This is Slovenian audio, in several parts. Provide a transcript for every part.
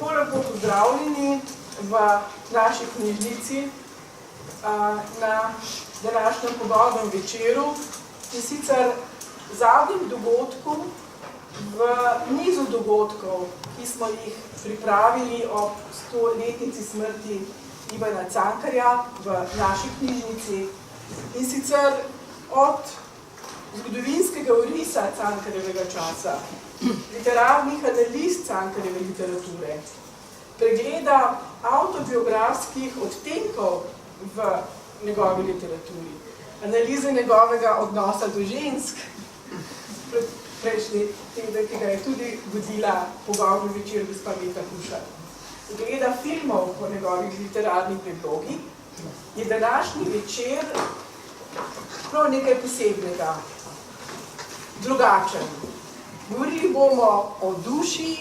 lepo pozdravljeni v naši knjižnici na današnjem pogodnem večeru in sicer zadnjim dogodkom v nizu dogodkov, ki smo jih pripravili ob 100-letnici smrti Ivana Cankarja v naši knjižnici in sicer od zgodovinskega orisa Cankarjevega časa, literarnih analiz Cankarjeve literature, pregleda avtobiografskih odtenkov v njegovi literaturi, analize njegovega odnosa do žensk, prejšnji teden, ki ga je tudi vodila pogovorni večer gospa Meta Kušar, gleda filmov po njegovih literarnih predlogih, je današnji večer prav nekaj posebnega, drugačen. Govorili bomo o duši,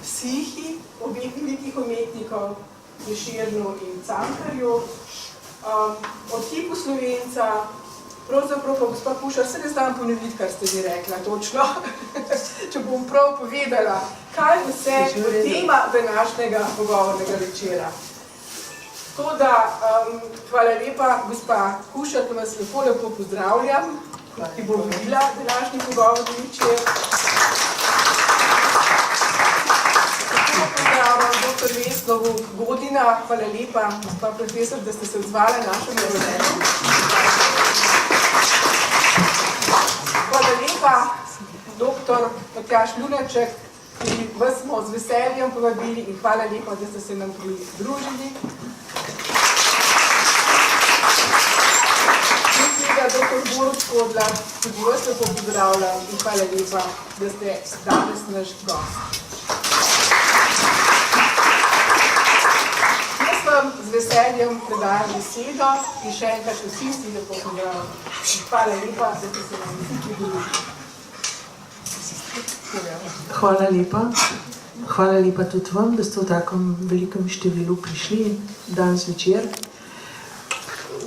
psihi obeh velikih umetnikov, Prešernu in Cankarju, o tipu Slovenca, pravzaprav pa gospa Kušar, se ne znam ponoviti, kar ste mi rekla, točno, če bom prav povedala, kaj vse je tema današnjega pogovornega večera. Tako da, hvala lepa, gospa Kušar, ki vas lepo pozdravljam, ki bo vodila današnji pogovorni večer. Tako pozdravljam dr. Vesno Godina, hvala lepa, gospa profesor, da ste se odzvali našemu razredu. Hvala lepa, dr. Matjaž Lunaček, ki vas smo z veseljem povabili in hvala lepa, da ste se nam pridružili. Dr. Borut Kodlar, tudi vas lepo pozdravljam in hvala lepa, da ste danes naš gost. Jaz vam z veseljem predajam besedo in še enkrat vsi lepo pozdravljam. Hvala lepa, da ste se nam vsi pridružili. Hvala lepa. Hvala lepa tudi vam, da ste v takem velikem številu prišli danes večer.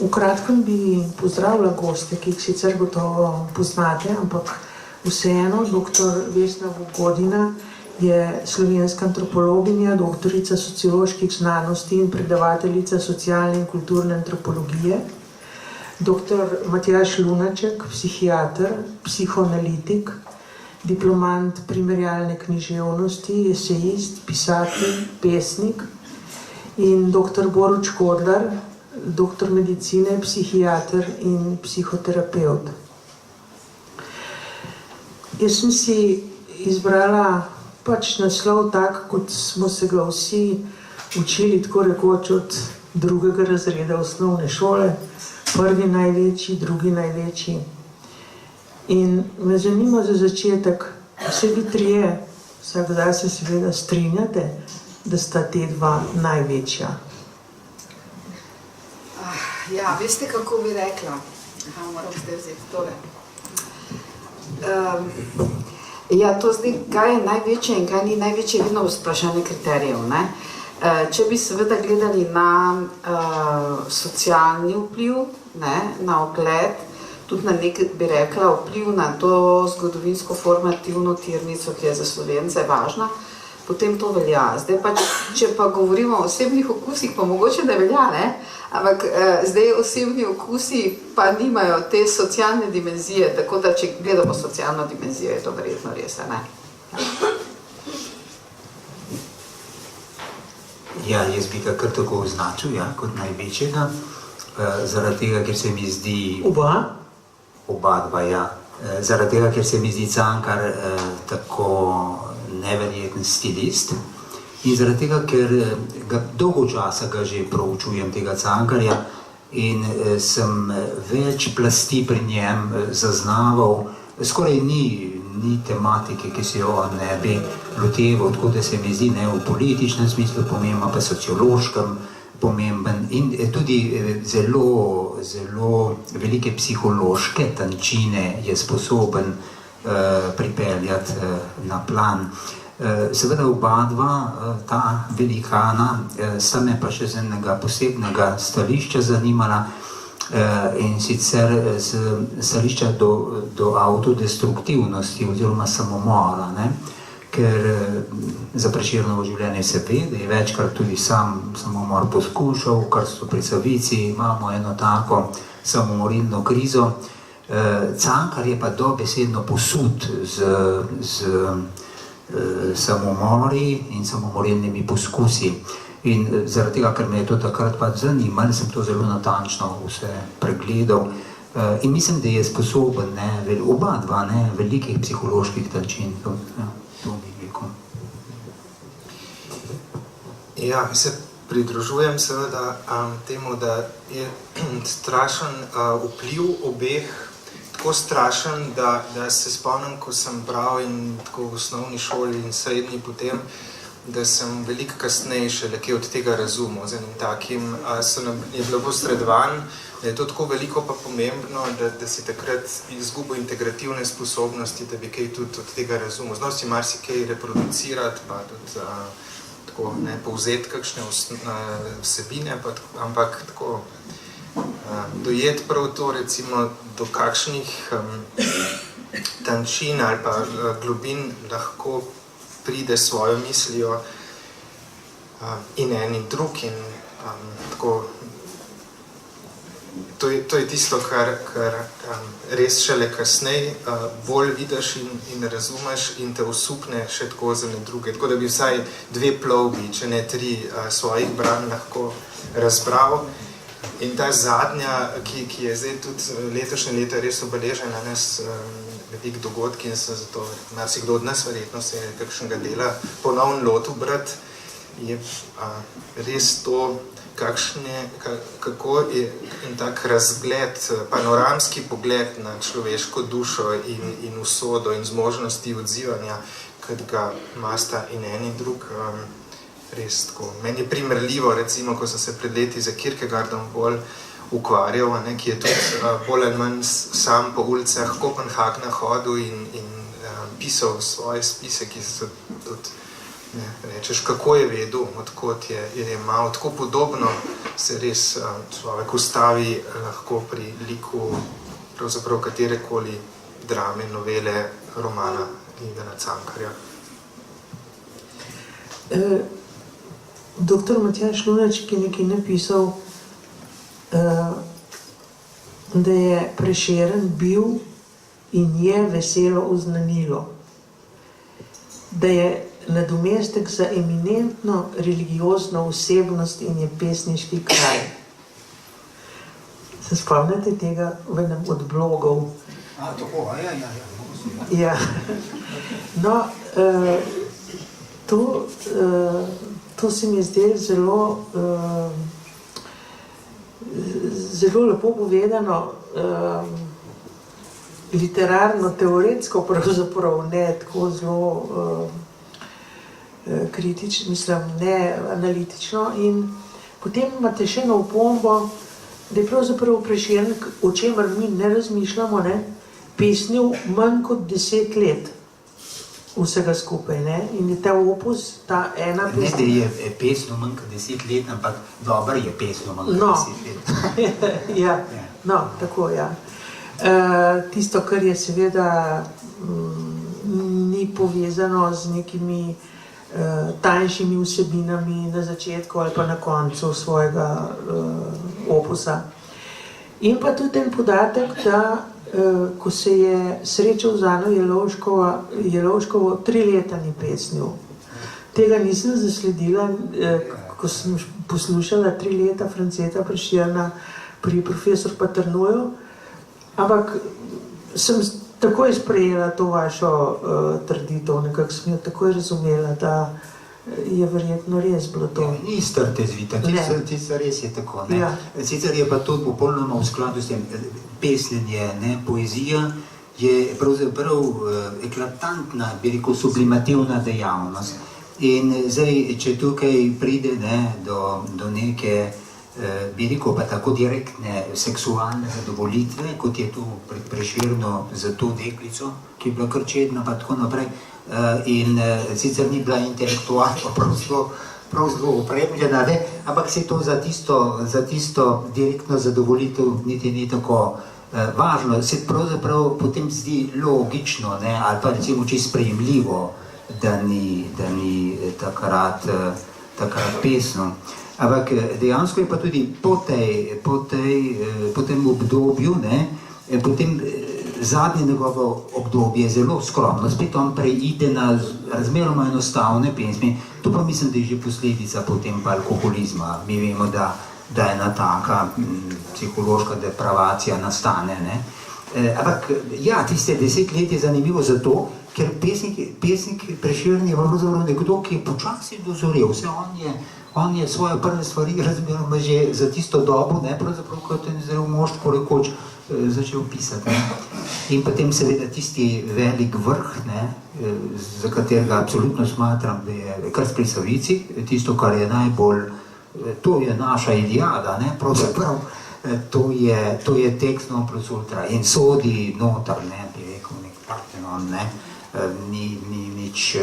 V kratkem bi pozdravila goste, ki jih sicer gotovo poznate, ampak vseeno, dr. Vesna Godina je slovenska antropologinja, doktorica socioloških znanosti in predavateljica socialne in kulturne antropologije, dr. Matjaž Lunaček, psihiater, psihoanalitik, diplomant primerjalne književnosti, esejist, pisatelj, pesnik in dr. Borut Kodlar, doktor medicine, psihiater in psihoterapeut. Jaz sem si izbrala pač naslov tak, kot smo se ga vsi učili tako rekoč od 2. razreda osnovne šole, prvi največji, drugi največji. In me zanima za začetek, vse vi trije, vsak zdaj se seveda strinjate, da sta te dva največja. Ja, veste, kako bi rekla? Moram zdaj vzeti tole. Ja, to zdaj, kaj je največje in kaj ni največje, je vedno vprašanje kriterijev, ne? Če bi seveda gledali na socialni vpliv, ne, na ogled, tudi na nekaj, bi rekla, vpliv na to zgodovinsko formativno tirnico, ki je za Slovence važna, potem to velja. Zdaj pa, če pa govorimo o osebnih okusih, pa mogoče ne velja, ne? Ampak zdaj osebni okusi pa nimajo te socialne dimenzije, tako da če gledamo socialno dimenzijo, je to verjetno res, ne? Ja, jaz bi ga kar tako označil, ja, kot največjega, zaradi tega, ker se mi zdi... Oba dva, ja. Zaradi tega, ker se mi zdi Cankar tako neverjeten stilist. In zaradi tega, ker dolgo časa ga že proučujem, tega Cankarja, in sem več plasti pri njem zaznaval, skoraj ni tematike, ki se jo ne bi loteval, tako da se mi zdi ne v političnem smislu pomemben, pa sociološkem pomemben in tudi zelo, zelo velike psihološke tančine je sposoben pripeljati na plan. Seveda oba dva, ta velikana, sta me pa še z enega posebnega stališča zanimala, in sicer z stališča do avtodestruktivnosti oziroma samomora, ne? ker za Prešernovo življenje se ve, da je večkrat tudi sam samomor poskušal, kar so pri Savici, imamo eno tako samomorilno krizo. Cankar je pa dobesedno posud z samomori in samomorilnimi poskusi. In zaradi tega, ker me je to takrat pač zanimalo, sem to zelo natančno vse pregledal. In mislim, da je sposoben oba dva velikih psiholoških tančin. To bi rekel. Ja, se pridružujem seveda temu, da je strašen vpliv obeh, tako strašen, da se spomnim, ko sem bral in tako v osnovni šoli in srednji potem, da sem veliko kasneje šele kaj od tega razumel. Z enim takim je bilo posredovan, da je to tako veliko pa pomembno, da si takrat izgubil integrativne sposobnosti, da bi kaj tudi od tega razumel. Znal si marsikaj reproducirati, pa tudi tako povzeti kakšne vsebine, ampak tako dojeti prav to, recimo, do kakšnih tančin ali pa globin lahko pride svojo mislijo in en in drug in tako. To je tisto, kar res šele kasneje bolj vidiš in razumeš in te osupne še tako za ne druge. Tako da bi vsaj 2 plovbi, če ne 3 svojih branj lahko razbral. In ta zadnja, ki je zdaj tudi letošnje leto res obeležena nas velik dogodki in se zato marsikdo od nas verjetno se je kakšnega dela ponovno lotil brati, je res to, kako je en tak razgled, panoramski pogled na človeško dušo in usodo in zmožnosti odzivanja, kad ga imata in en in drug, res tako. Meni je primerljivo, recimo, ko sem se pred leti za Kierkegaardom bolj ukvarjal, ki je tudi bolj ali manj sam po ulicah Kopenhagna hodil in pisal svoje spise, ki so tudi, rečeš, kako je vedel, odkot je imel. Tako podobno se res človek ustavi lahko pri liku pravzaprav katerekoli drame, novele, romana Ivana Cankarja. Doktor Matjaž Lunaček je nekaj napisal, da je Prešeren bil in je veselo oznanilo, da je nadomestek za eminentno religiozno osebnost in je pesniški kraj. Se spomnite tega v enem od blogov? Tako, ja. Ja. No, to se mi je zdelo zelo lepo povedano, literarno, teoretsko pravzaprav, ne tako zelo kritično, mislim, ne analitično. In potem imate še eno opombo, da je pravzaprav Prešeren, o čemer mi ne razmišljamo, pesnil manj kot 10 let vsega skupaj, in je ta opus, ta ena pesma... Ne, da je pesno manj kot 10 let, ampak dobro je pesno manj kot 10 let. Ja, no, tako, ja. Tisto, kar je seveda ni povezano z nekimi tanjšimi vsebinami na začetku ali pa na koncu svojega opusa. In pa tudi ten podatek, da ko se je srečal z Ano Jelovškovo 3 leta ni pesnil. Tega nisem zasledila, ko sem poslušala 3 leta Franceta Prešerna pri profesor Paternoju, ampak sem takoj sprejela to vašo trditev, nekako sem jo takoj razumela, da je verjetno res bilo to. Ni strte zvita, tista res je tako. Ja. Sicer je pa to popolnoma v skladu s tem pesnjenje, poezija je pravzaprav eklatantna, bi rekel, sublimativna dejavnost. In zdaj, če tukaj pride do neke, bi rekel, pa tako direktne seksualne zadovolitve, kot je tu pred Prešerno za to deklico, ki je bila kar čedna, pa tako naprej, in sicer ni bila intelektualno prav zelo opremljena, ampak se to za tisto direktno zadovolitev niti ni tako važno. Se pravzaprav potem zdi logično, ali pa recimo čisto sprejemljivo, da ni takrat pesno. Ampak dejansko je pa tudi po tem obdobju, ne, potem zadnje njegovo obdobje je zelo skromno, spet on preide na razmeroma enostavne pesmi, to pa mislim, da je že posledica potem pa alkoholizma. Mi vemo, da ena taka psihološka depravacija nastane, ne. Ampak ja, tiste 10 let je zanimivo zato, ker pesnik Prešeren je pravzaprav nekdo, ki je počasi dozorel, vse on je svoje prve stvari razmeroma že za tisto dobo, ne, pravzaprav kot en zrel mož, tako rekoč, začel pisati, ne. In potem seveda tisti velik vrh, ne, za katerega absolutno smatram, da je kar pri Savici, tisto, kar je najbolj, to je naša Iliada, ne, pravzaprav, to je tekst non plus ultra in sodi notar, ne, bi rekel nek Parthenon, ne, ni nič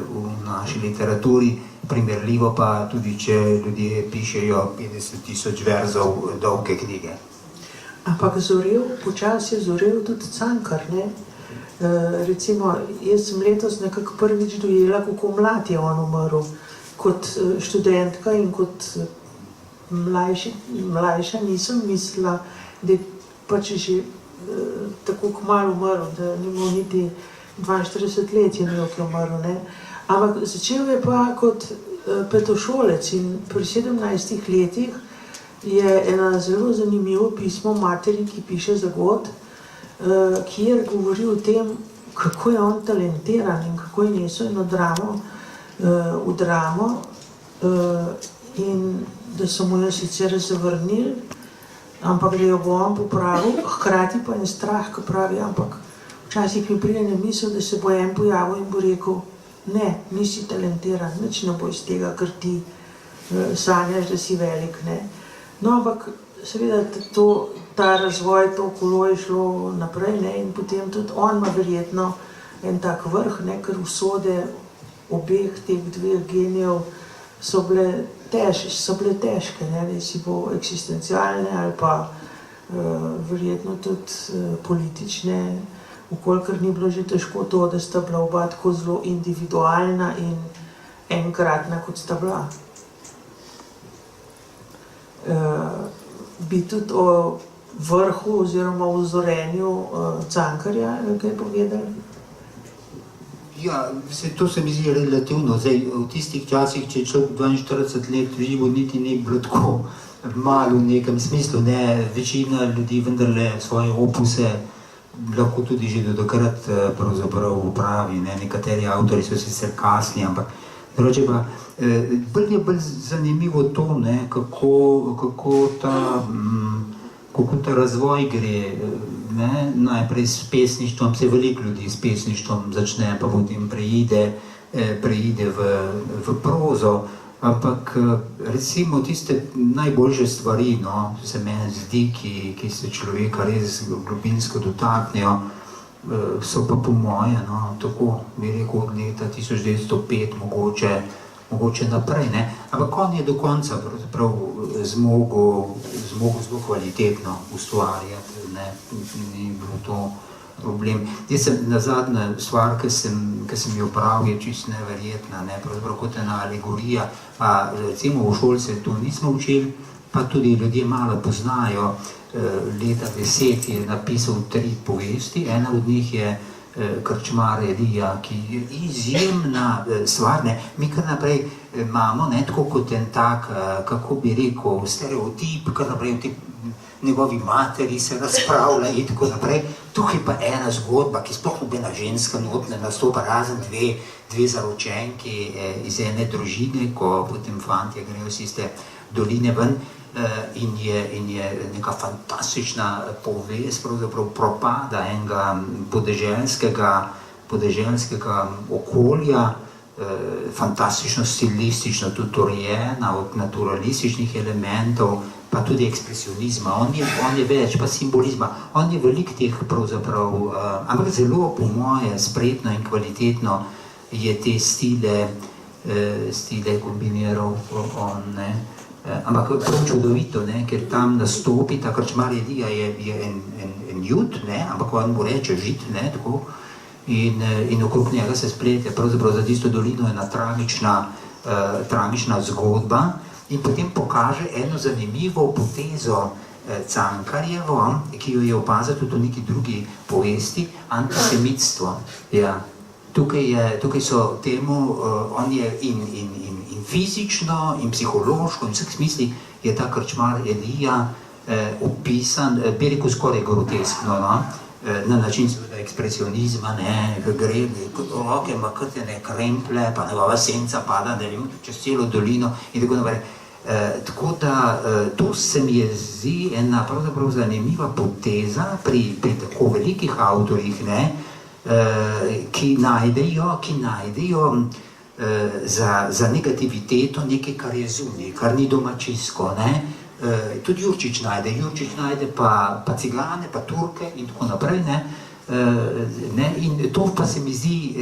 v naši literaturi primerljivo, pa tudi če ljudje pišejo 50 000 verzov dolge knjige. Ampak počasi je zorel tudi Cankar, ne? Recimo, jaz sem letos nekako prvič dojela, kako mlad je on umrl. Kot študentka in kot mlajša nisem mislila, da je pač že tako kmalu umrl, da ni imel niti 42 let je imel, ki je umrl, ne? Ampak začel je pa kot petošolec in pri 17 letih je eno zelo zanimivo pismo materi, ki piše za God, kjer govori o tem, kako je on talentiran in kako je nesel eno dramo v dramo in da so mu jo sicer zavrnili, ampak da jo bo on popravil, hkrati pa en strah, ko pravi, ampak včasih mi pride na misel, da se bo en pojavil in bo rekel, ne, nisi talentiran, nič ne bo iz tega, ker ti sanjaš, da si velik, ne. No, ampak seveda ta razvoj, to kolo je šlo naprej, ne, in potem tudi on ima verjetno en tak vrh, ne, ker usode obeh teh dveh genijev so bile težke, ne, da si bo eksistencialne ali pa verjetno tudi politične, vkolikor ni bilo že težko to, da sta bila oba tako zelo individualna in enkratna, kot sta bila. Bi tudi o vrhu oziroma o zorenju Cankarja kaj povedali? Ja, to se mi zdi relativno. Zdaj, v tistih časih, če je človek 42 let živo, niti ni bilo tako malo v nekem smislu, ne, večina ljudi vendarle svoje opuse lahko tudi že do takrat pravzaprav upravi, ne, nekateri avtori so sicer kasni, ampak drugače pa bolj je bolj zanimivo to, ne, kako ta razvoj gre, ne, najprej s pesništvom, se veliko ljudi s pesništvom začne, pa potem preide v prozo, ampak recimo tiste najboljše stvari, no, se meni zdi, ki se človeka res globinsko dotaknejo, so pa po moje, no, tako bi rekel od leta 1905 mogoče naprej, ne, ampak on je do konca pravzaprav zmogel zelo kvalitetno ustvarjati, ne, ni bilo to problem. Jaz sem nazadnja stvar, ki sem jo pravil, je čisto neverjetna, ne, pravzaprav kot ena alegorija, pa recimo v šolce to nismo učili, pa tudi ljudje malo poznajo. Leta 10 je napisal 3 povesti, ena od njih je Krčmar Elija, ki je izjemna stvar, ne. Mi kar naprej imamo, ne, tako kot en tak, kako bi rekel, stereotip, kar naprej v njegovi materi se razpravlja in tako naprej. Tukaj pa ena zgodba, ki sploh nobena ženska not ne nastopa, razen dve zaročenki iz ene družine, ko potem fantje grejo iz iste doline ven, in je neka fantastična povest, pravzaprav propada enega podeželskega okolja, fantastično stilistično tudi urejena od naturalističnih elementov, pa tudi ekspresionizma. On je več, pa simbolizma. On je veliko teh pravzaprav, ampak zelo po moje spretno in kvalitetno je te stile kombiniral on, ne. Ampak prav čudovito, ne, ker tam nastopi, ta Krčmar Elija je en jud, ne, ampak on mu reče žid, ne, tako. in okrog njega se splete. Pravzaprav za tisto dolino je ena tragična zgodba in potem pokaže eno zanimivo potezo Cankarjevo, ki jo je opazil tudi v neki drugi povesti, antisemitstvo. Ja. Tukaj so temu, on je in fizično, in psihološko, in v vseh smislih je ta krčmar Elija opisan, bi rekel skoraj groteskno, no? Na način seveda ekspresionizma, gre, roke ima kot ene kremple, pa njegova senca pada, ne vem, čez celo dolino in tako naprej. Tako da to se mi je zdi ena pravzaprav zanimiva poteza pri tako velikih avtorjih, ki najdejo za negativiteto nekaj, kar je zunaj, kar ni domačijsko. Tudi Jurčič najde pa Cigane, pa Turke in tako naprej. In to pa se mi zdi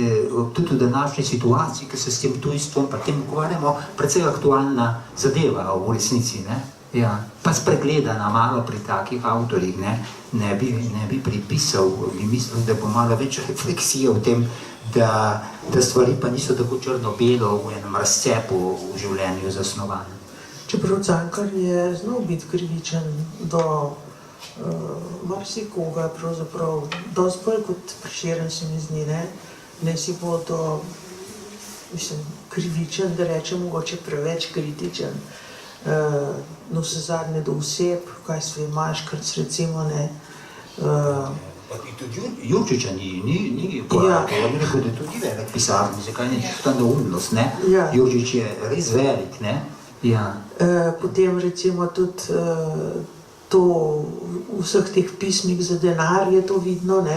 tudi v današnji situaciji, ki se s tem tujstvom pa tem ukvarjamo, predvsej aktualna zadeva v resnici. Ja. Pa spregledana malo pri takih avtorjih, ne bi pripisal, bi mislil, da bo malo več refleksije o tem, da stvari pa niso tako črno-belo v enem razcepu v življenju zasnovane. Čeprav Cankar je znal biti krivičen do marsikoga, pravzaprav dosti bolj kot Prešeren se mi zdi, ne si bo do, krivičen, da rečem mogoče preveč kritičen, no vse zadnje do oseb, kaj sve Maškrc recimo, Tudi Jurčiča ni porabljal, ja bi rekel, da tudi velik pisarni, zakaj ne čisto neumnost, Ja. Jurčič je res velik, Ja. Potem recimo tudi to v vseh teh pismih za denar je to vidno,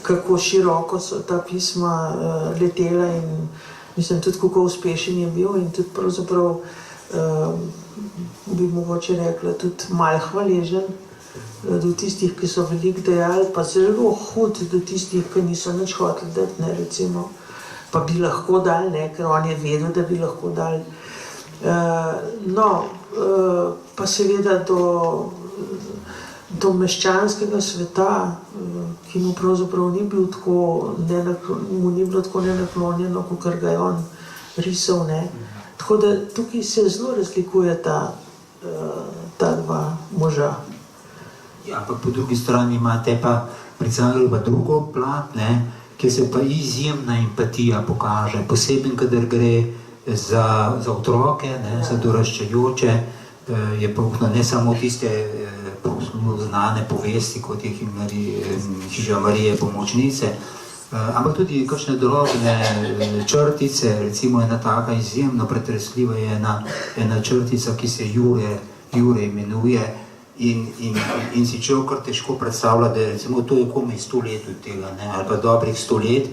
kako široko so ta pisma letela in mislim tudi kako uspešen je bil in tudi pravzaprav bi mogoče rekla tudi malo hvaležen do tistih, ki so veliko dejali, pa zelo hud do tistih, ki niso nič hoteli dati, recimo, pa bi lahko dali, ker on je vedel, da bi lahko dali. Pa seveda do meščanskega sveta, ki mu pravzaprav ni bilo tako nenaklonjeno, kakor ga je on risal. Tako da tukaj se zelo razlikuje ta dva moža. Ja, ampak po drugi strani imate pa pri Cankarju pa drugo plat, kjer se pa izjemna empatija pokaže, posebej, kadar gre za otroke, za doraščajoče, je pa ne samo tiste znane povesti, kot je Hiša Marije Pomočnice, ampak tudi kakšne drobne črtice, recimo ena taka izjemno pretresljiva je ena črtica, ki se Jure imenuje in si človek kar težko predstavlja, da recimo to je komaj 100 let od tega, ali pa dobrih 100 let.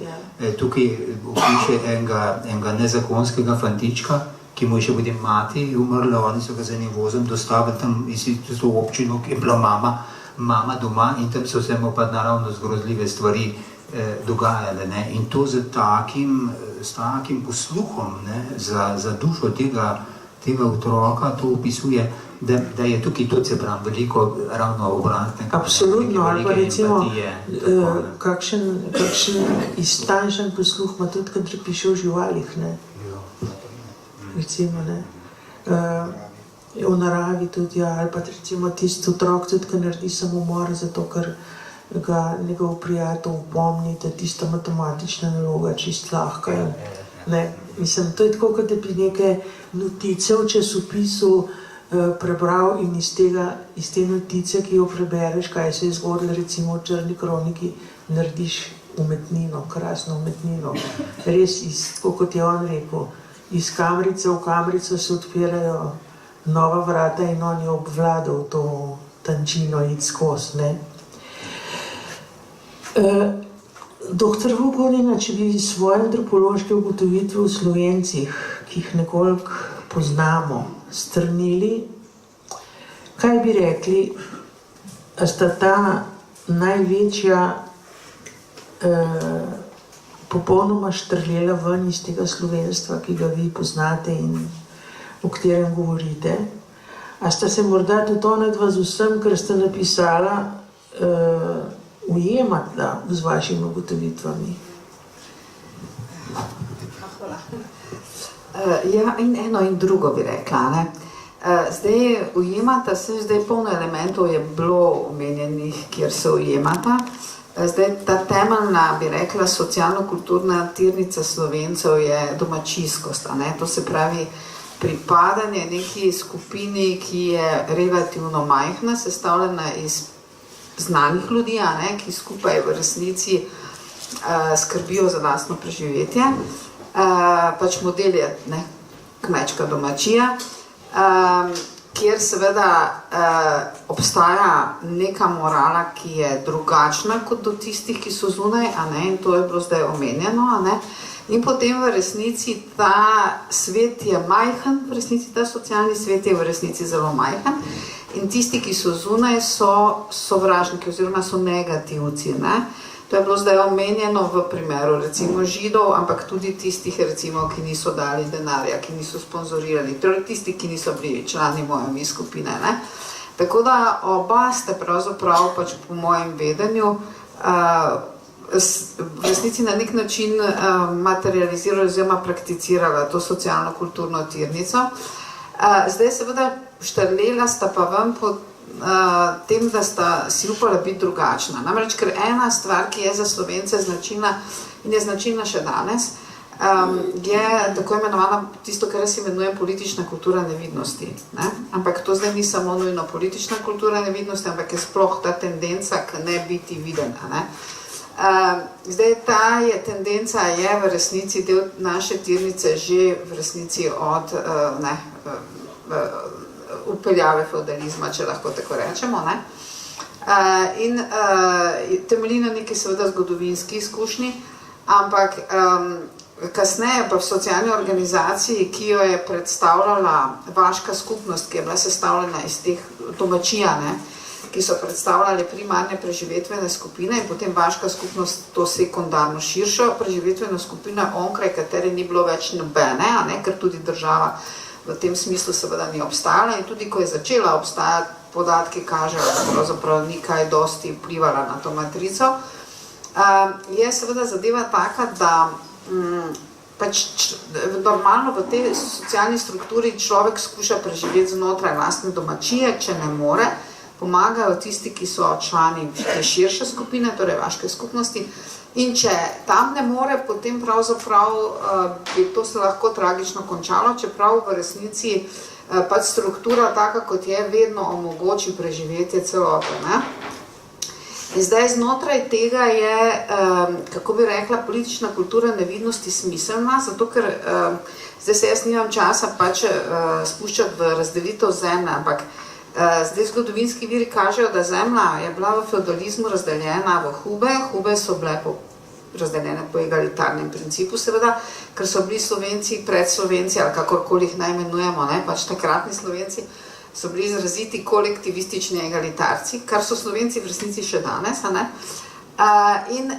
Tukaj opiše enega nezakonskega fantička, ki mu je še potem mati umrla, oni so ga z enim vozom dostavili tam iz to občino, ki je bila mama doma in tam so se mu pa naravno zgrozljive stvari dogajale. In to s takim posluhom za dušo tega otroka, to opisuje, da je tukaj tudi se pravi veliko ravno obratnega. Absolutno, ali pa recimo kakšen iztanjšen posluh ima tudi, kadar piše o živalih, recimo, o naravi tudi, ali pa recimo tisti otrok tudi, ki naredi samomor, zato ker ga njegov prijatelj upomni, da tista matematična naloga čist lahka. Mislim, to je tako, kot da bi neke notice v časopisu prebral in iz te notice, ki jo prebereš, kaj se je zgodilo recimo v Črni kroniki, narediš umetnino, krasno umetnino. Res, tako kot je on rekel, iz kamrice v kamrico se odpirajo nova vrata in on je obvladal to tančino iti skozi. Doktor Vukovina, če bi svoje antropološke ugotovitve v Slovencih, ki jih nekoliko poznamo, strnili, kaj bi rekli, a sta ta največja popolnoma štrlela ven iz tega slovenstva, ki ga vi poznate in o katerem govorite, a sta se morda tudi onadva z vsem, kar sta napisala, ujemata z vašimi ugotovitvami? Ja, in eno in drugo bi rekla. Ne? Zdaj ujemata se, zdaj polno elementov je bilo omenjenih, kjer se ujemata. Zdaj ta temeljna, bi rekla, socialno-kulturna tirnica Slovencev je domačijskost. Ne? To se pravi pripadanje neki skupini, ki je relativno majhna, sestavljena iz znanih ljudi, ne? Ki skupaj v resnici skrbijo za lastno preživetje. Pač model je kmečka domačija, kjer seveda obstaja neka morala, ki je drugačna kot do tistih, ki so zunaj, in to je bilo zdaj omenjeno. In potem v resnici ta svet je majhen, v resnici ta socialni svet je v resnici zelo majhen in tisti, ki so zunaj, so sovražniki oziroma so negativci. To je bilo zdaj omenjeno v primeru recimo Židov, ampak tudi tistih, recimo, ki niso dali denarja, ki niso sponzorirali, torej tisti, ki niso bili člani moje skupine. Tako da oba ste pravzaprav pač po mojem vedenju v resnici na nek način materializirala oziroma prakticirala to socialno-kulturno tirnico. Zdaj seveda štrlela sta pa vam po tem, da sta si upala biti drugačna. Namreč, ker ena stvar, ki je za Slovence značilna in je značilna še danes, je tako imenovana tisto, kar jaz imenujem politična kultura nevidnosti. Ampak to zdaj ni samo nujno politična kultura nevidnosti, ampak je sploh ta tendenca k ne biti videna. Zdaj ta tendenca je v resnici del naše tirnice že v resnici od upeljave feudalizma, če lahko tako rečemo. In temelji na neki seveda zgodovinski izkušnji, ampak kasneje pa v socialni organizaciji, ki jo je predstavljala vaška skupnost, ki je bila sestavljena iz teh domačija, ki so predstavljali primarne preživetvene skupine in potem vaška skupnost to sekundarno širšo preživetveno skupino, onkraj katere ni bilo več nobene, ker tudi država v tem smislu seveda ni obstajala in tudi ko je začela obstajati, podatki kažejo, da pravzaprav ni kaj dosti vplivala na to matrico. Je seveda zadeva taka, da pač normalno v tej socialni strukturi človek skuša preživeti znotraj lastne domačije, če ne more, pomagajo tisti, ki so člani te širše skupine, torej vaške skupnosti. In če tam ne more, potem pravzaprav bi to se lahko tragično končalo, čeprav v resnici pač struktura taka, kot je, vedno omogoči preživetje celote. In zdaj znotraj tega je, kako bi rekla, politična kultura nevidnosti smiselna, zato ker zdaj se jaz nimam časa pač spuščati v razdelitev zemlje, ampak zdaj zgodovinski viri kažejo, da zemlja je bila v feudalizmu razdeljena v hube, hube so bile razdeljene po egalitarnem principu, seveda, ker so bili Slovenci, predslovenci, ali kakorkoli jih najmenujemo, pač takratni Slovenci, so bili izraziti kolektivistični egalitarci, kar so Slovenci v resnici še danes. In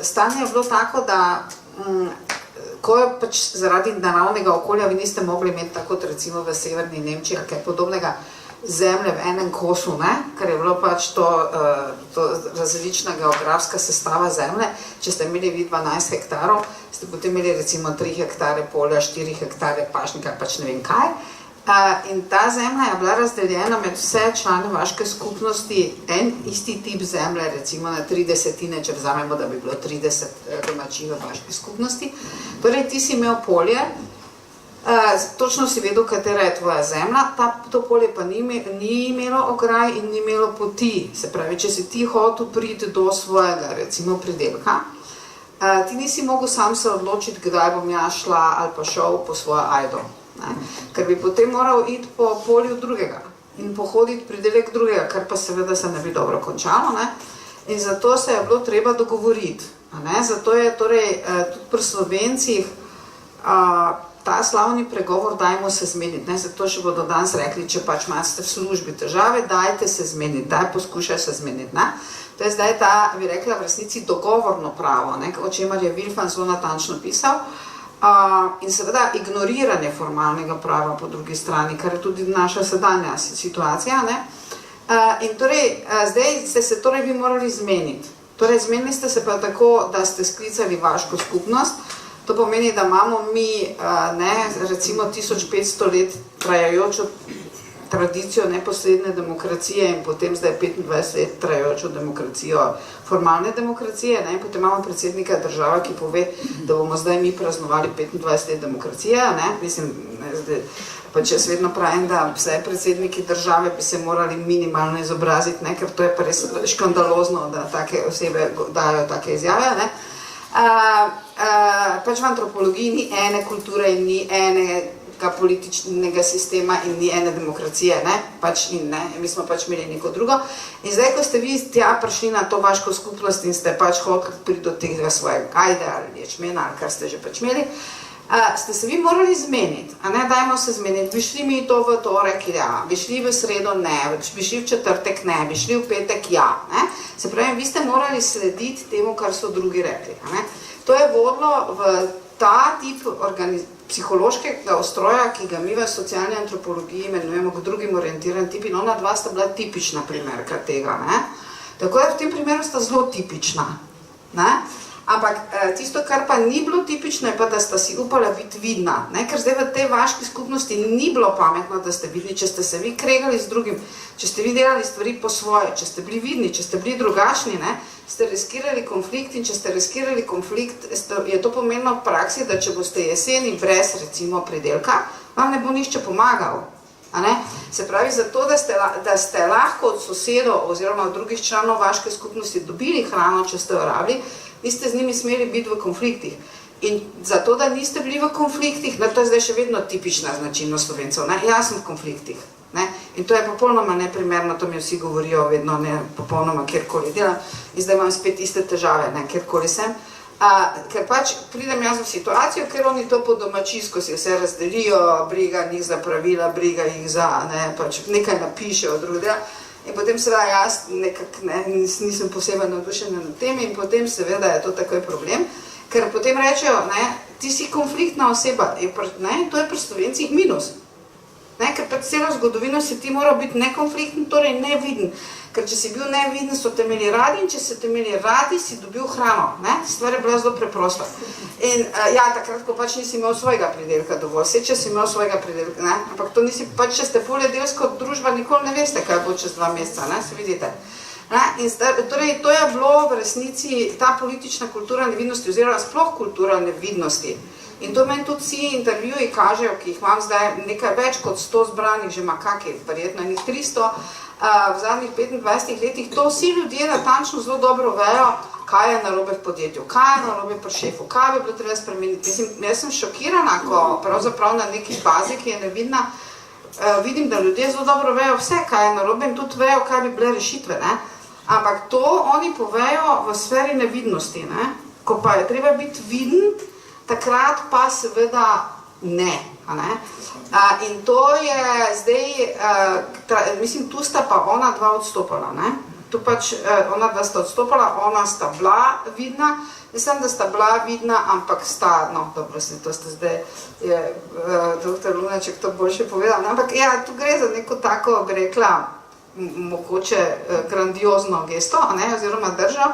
stanje je bilo tako, da ko je pač zaradi naravnega okolja vi niste mogli imeti tako kot recimo v severni Nemčiji ali kaj podobnega zemlje v enem kosu, ker je bilo pač to različna geografska sestava zemlje. Če ste imeli vi 12 hektarov, ste potem imeli recimo 3 hektare polja, 4 hektare pašnika, pač ne vem kaj. In ta zemlja je bila razdeljena med vse člane vaške skupnosti, en isti tip zemlje, recimo na 30, če vzamemo, da bi bilo 30 domačij v vaški skupnosti. Torej, ti si imel polje, točno si vedel, katera je tvoja zemlja, to polje pa ni imelo ograj in ni imelo poti. Se pravi, če si ti hotel priti do svojega, recimo, pridelka, ti nisi mogel sam se odločiti, kdaj bom ja šla ali pa šel po svojo ajdo. Ker bi potem moral iti po polju drugega in pohoditi pridelek drugega, kar pa seveda se ne bi dobro končalo. In zato se je bilo treba dogovoriti. Zato je torej tudi pri Slovencih ta slavni pregovor dajmo se zmeniti. Zato še bodo danes rekli, če pač imate v službi težave, dajte se zmeniti, daj poskušaj se zmeniti. To je zdaj ta, bi rekla, v resnici dogovorno pravo, o čemer je Wilfan zelo natančno pisal. In seveda ignoriranje formalnega prava po drugi strani, kar je tudi naša sedanja situacija, In torej, zdaj ste se torej vi morali zmeniti. Torej, zmenili ste se pa tako, da ste sklicali vaško skupnost. To pomeni, da imamo mi, recimo 1500 let trajajočo tradicijo neposredne demokracije in potem zdaj 25 let trajajočo demokracijo formalne demokracije. Ne? Potem imamo predsednika države, ki pove, da bomo zdaj mi praznovali 25 let demokracije. Ne? Mislim, zdaj, pač jaz vedno pravim, da vse predsedniki države bi se morali minimalno izobraziti, ne? Ker to je pa res škandalozno, da take osebe dajo take izjave. Ne? Pač v antropologiji ni ene kulture in ni enega političnega sistema in ni ene demokracije, ne? Pač in ne, mi smo pač imeli neko drugo. In zdaj, ko ste vi tja prišli na to vaško skupnost in ste pač hodili priti do tega svojega gajde ali ječmena ali kar ste že pač imeli, ste se vi morali zmeniti, a ne, dajmo se zmeniti, bi šli mi to v torek, ja, bi šli v sredo, ne, bi šli v četrtek, ne, bi šli v petek, ja, ne. Se pravi, vi ste morali slediti temu, kar so drugi rekli, a ne. To je vodilo v ta tip psihološkega ustroja, ki ga mi v socialni antropologiji imenujemo kot drugim orientiran tip, in ona dva sta bila tipična primerka tega, ne. Tako da v tem primeru sta zelo tipična, ne. Ampak tisto, kar pa ni bilo tipično, je pa, da sta si upala biti vidna, ne? Ker zdaj v tej vaški skupnosti ni bilo pametno, da ste vidni, če ste se vi kregali z drugim, če ste vi delali stvari po svoje, če ste bili vidni, če ste bili drugačni, ne? Ste riskirali konflikt in če ste riskirali konflikt, je to pomenilo v praksi, da če boste jeseni brez recimo pridelka, vam ne bo nišče pomagal. A ne? Se pravi, zato, da ste lahko od sosedov oziroma od drugih članov vaške skupnosti dobili hrano, če ste jo rabili, niste z njimi smeli biti v konfliktih. In zato, da niste bili v konfliktih, to je zdaj še vedno tipična značilnost Slovencev, ne? Jaz sem v konfliktih. Ne? In to je popolnoma neprimerno, to mi vsi govorijo vedno, ne, popolnoma kjerkoli delam. In zdaj imam spet iste težave, ne, kjerkoli sem. Ker pač pridem jaz v situacijo, ker oni to po domačijsko si vse razdelijo, briga njih za pravila, briga jih za, ne, pač nekaj napišejo od drugega. In potem seveda jaz nekako nisem posebej navdušena nad tem in potem seveda je to takoj problem, ker potem rečejo, ne, ti si konfliktna oseba, ne, to je pri Slovencih minus. Ne, ker pa celo zgodovino si ti moral biti nekonflikten, torej neviden. Ker če si bil neviden, so te imeli radi in če so te imeli radi, si dobil hrano. Ne? Stvar je bila zelo preprosta. In ja, takrat, ko pač nisi imel svojega pridelka dovolj, če si imel svojega pridelka, ne? Ampak to nisi, pač če ste poljedelsko družba, nikoli ne veste, kaj bo čez 2 meseca, ne? Se vidite. Ne? In torej, to je bilo v resnici ta politična kultura nevidnosti, oziroma sploh kultura nevidnosti. In to meni tudi vsi intervjuji kažejo, ki jih imam zdaj nekaj več kot 100 zbranih, že ima kakih, verjetno enih 300, v zadnjih 25 letih, to vsi ljudje natančno zelo dobro vejo, kaj je narobe v podjetju, kaj je narobe pri šefu, kaj bi bilo treba spremeniti. Mislim, jaz sem šokirana, ko pravzaprav na neki bazi, ki je nevidna, vidim, da ljudje zelo dobro vejo vse, kaj je narobe in tudi vejo, kaj bi bile rešitve, ne? Ampak to oni povejo v sferi nevidnosti, ne? Ko pa je treba biti viden, takrat pa seveda ne. In to je zdaj, mislim, tu sta pa ona dva odstopala, ne? Tu pač ona dva sta odstopala, ona sta bila vidna, mislim, da sta bila vidna, ampak sta, no, dobro, to ste zdaj, je dr. Lunaček to boljše povedal, ne? Ampak ja, tu gre za neko tako, bi rekla, mogoče grandiozno gesto, ne? Oziroma držo,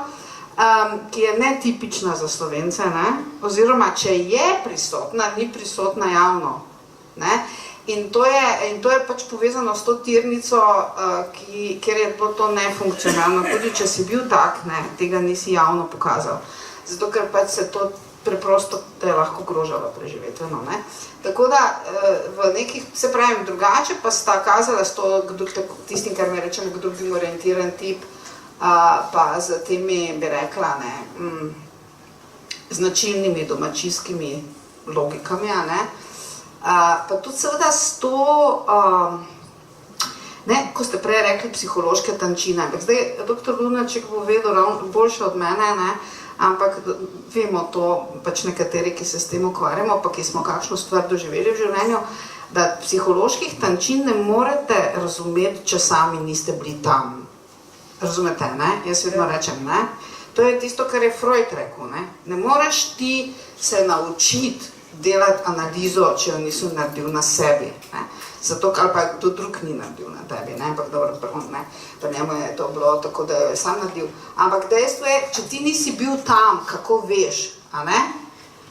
ki je netipična za Slovence, ne? Oziroma, če je prisotna, ni prisotna javno. Ne? In to je pač povezano s to tirnico, kjer je bilo to nefunkcionalno. Tudi če si bil tak, ne, tega nisi javno pokazal. Zato, ker pač se to preprosto te je lahko grožalo preživetveno. Ne? Tako da v nekih, se pravim, drugače pa sta kazala s to, tistim, kar mi rečemo, drugim orientiran tip, pa z temi, bi rekla, ne, značilnimi domačijskimi logikami, ne. Pa tudi seveda s to, ne, ko ste prej rekli psihološke tančine, zdaj dr. Lunaček bo vedel boljše od mene, ne, ampak vemo to, pač nekateri, ki se s tem ukvarjamo, pa ki smo kakšno stvar doživeli v življenju, da psiholoških tančin ne morete razumeti, če sami niste bili tam. Razumete, ne? Jaz vedno rečem, ne? To je tisto, kar je Freud rekel, ne? Ne moreš ti se naučiti delati analizo, če jo nisem naredil na sebi. Ne. Zato, ali pa kdo drug ni naredil na tebi, ne, ampak dobro, ne, pa njemu je to bilo tako, da je sam naredil. Ampak dejstvo je, če ti nisi bil tam, kako veš, a ne,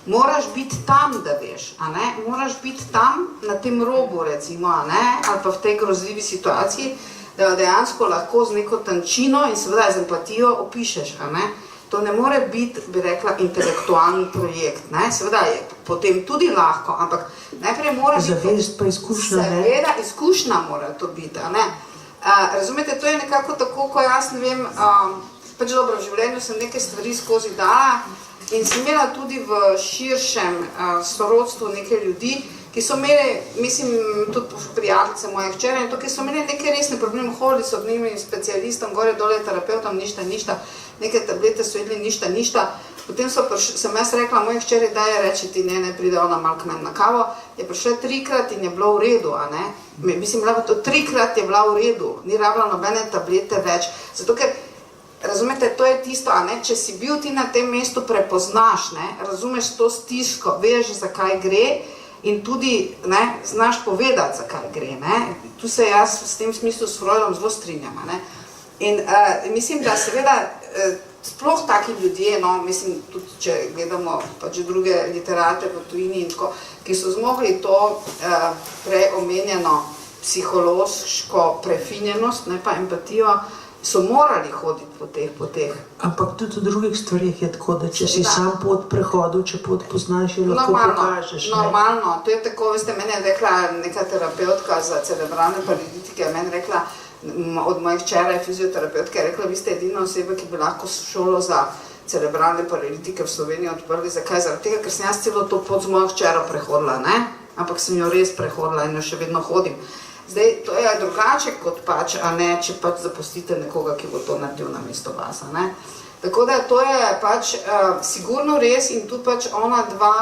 moraš biti tam, da veš, a ne, moraš biti tam na tem robu, recimo, a ne, ali pa v tej grozljivi situaciji, da dejansko lahko z neko tančino in seveda z empatijo opišeš, a ne. To ne more biti, bi rekla, intelektualni projekt, ne, seveda je potem tudi lahko, ampak najprej mora biti... Zavest pa izkušnja, ne? Seveda, izkušnja mora to biti, a ne. Razumete, to je nekako tako, ko jaz, ne vem, pač dobro, v življenju sem neke stvari skozi dala in sem imela tudi v širšem sorodstvu neke ljudi, ki so imeli, mislim, tudi prijateljice moje hčere in to, ki so imeli neke resne probleme, hodili so k njim specialistom, gore, dole, terapeutom, ništa, neke tablete so jedli, ništa. Potem sem jaz rekla moje hčeri, da je reči ti, ne pride ona malo k meni na kavo, je prišla 3-krat in je bilo v redu, a ne. Mislim, 3-krat je bila v redu, ni rabila nobene tablete več, zato ker, razumete, to je tisto, a ne, če si bil ti na tem mestu, prepoznaš, ne, razumeš to stisko, veš, zakaj gre, in tudi, ne, znaš povedati, zakaj gre, ne. Tu se jaz v tem smislu s Freudom zelo strinjam, ne. In mislim, da seveda sploh taki ljudje, no, mislim, tudi če gledamo pač druge literate v tujini in tako, ki so zmogli to prej omenjeno psihološko prefinjenost, ne pa empatijo, so morali hoditi po teh poteh. Ampak tudi v drugih stvarih je tako, da če si sam pot prehodil, če pot poznaš, jo lahko pokažeš. Normalno, to je tako, veste, meni je rekla neka terapeutka za cerebralne paralitike, meni rekla, od mojih hčera je fizioterapeutka, je rekla, vi ste edina oseba, ki bi lahko šolo za cerebralne paralitike v Sloveniji odprli. Zakaj? Zaradi tega, ker sem jaz celo to pot z mojo hčero prehodila, ne? Ampak sem jo res prehodila in jo še vedno hodim. Zdaj, to je drugače kot pač, a ne, če pač zapustite nekoga, ki bo to naredil namesto vas, a ne. Tako da to je pač sigurno res in tu pač ona dva,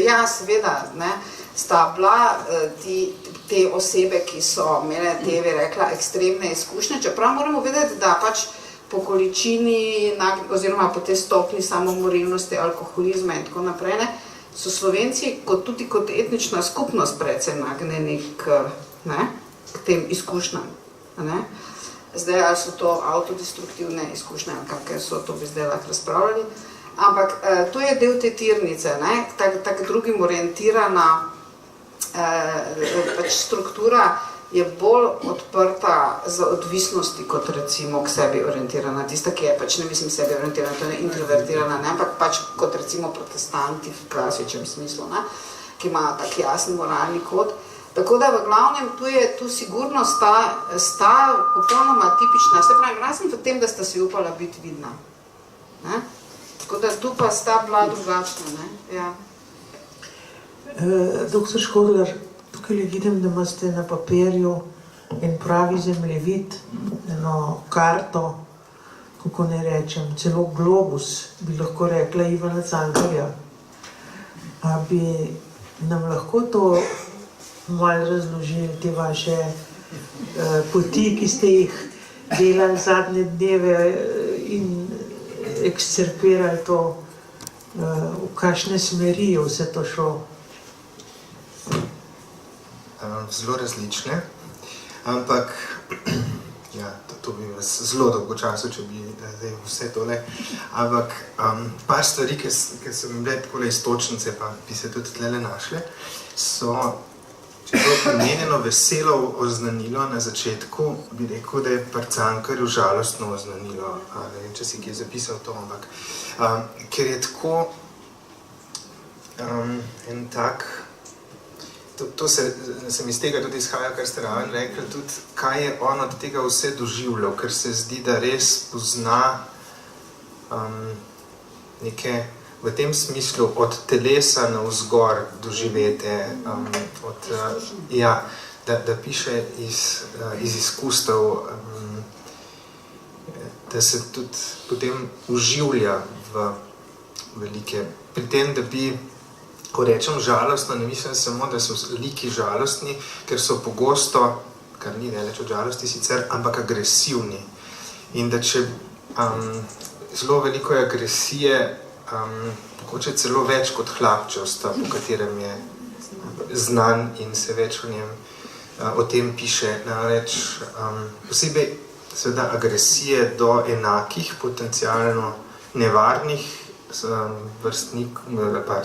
ja, seveda, ne, sta bila te osebe, ki so imele te, bi rekla, ekstremne izkušnje, čeprav moramo vedeti, da pač po količini oziroma po te stopni samomorilnosti, alkoholizma in tako naprej, ne, so Slovenci tudi kot etnična skupnost precej nagnjeni k tem izkušnjam. Ne? Zdaj, ali so to autodestruktivne izkušnje, ali kakve so, to bi zdaj lahko razpravljali. Ampak to je del te tirnice, tak drugim orientirana pač struktura je bolj odprta za odvisnosti, kot recimo k sebi orientirana. Tista, ki je pač, ne mislim sebi orientirana, to je introvertirana, ne, ampak pač kot recimo protestanti v klasičnem smislu, ne, ki imajo tak jasen moralni kod. Tako da v glavnem tu sigurno sta popolnoma tipična, se pravi, razen v tem, da sta si upala biti vidna. Ne. Tako da tu pa sta bila drugačna, ne, ja. Doktor Škodlar, tukaj vidim, da imate na papirju en pravi zemljevid, eno karto, kako ne rečem, celo globus, bi lahko rekla Ivana Cankarja. A bi nam lahko to malo razložili, te vaše poti, ki ste jih delali zadnje dneve in ekscerpirali to, v kakšne smeri je vse to šlo? Zelo različne, ampak ja, to bi vas zelo dolgo času, če bi vse tole, ampak par stvari, ki so mi bile takole istočnice, pa bi se tudi tlele našle, so, če je bilo pomenjeno veselo oznanilo na začetku, bi rekel, da je pri Cankarju žalostno oznanilo, ne vem, če si kje zapisal to, ampak ker je tako en tak, to se mi iz tega tudi izhaja, kar ste ravno rekli, tudi kaj je on od tega vse doživljal, ker se zdi, da res pozna neke, v tem smislu, od telesa navzgor doživete, da piše iz izkustev, da se tudi potem uživlja v velike, pri tem, da bi, ko rečem žalostno, ne mislim samo, da so liki žalostni, ker so pogosto, kar ni daleč od žalosti sicer, ampak agresivni. In da če zelo veliko agresije mogoče celo več kot hlapčevstva, po katerem je znan in se več o tem piše. Namreč posebej seveda agresije do enakih, potencialno nevarnih vrstnikov, pa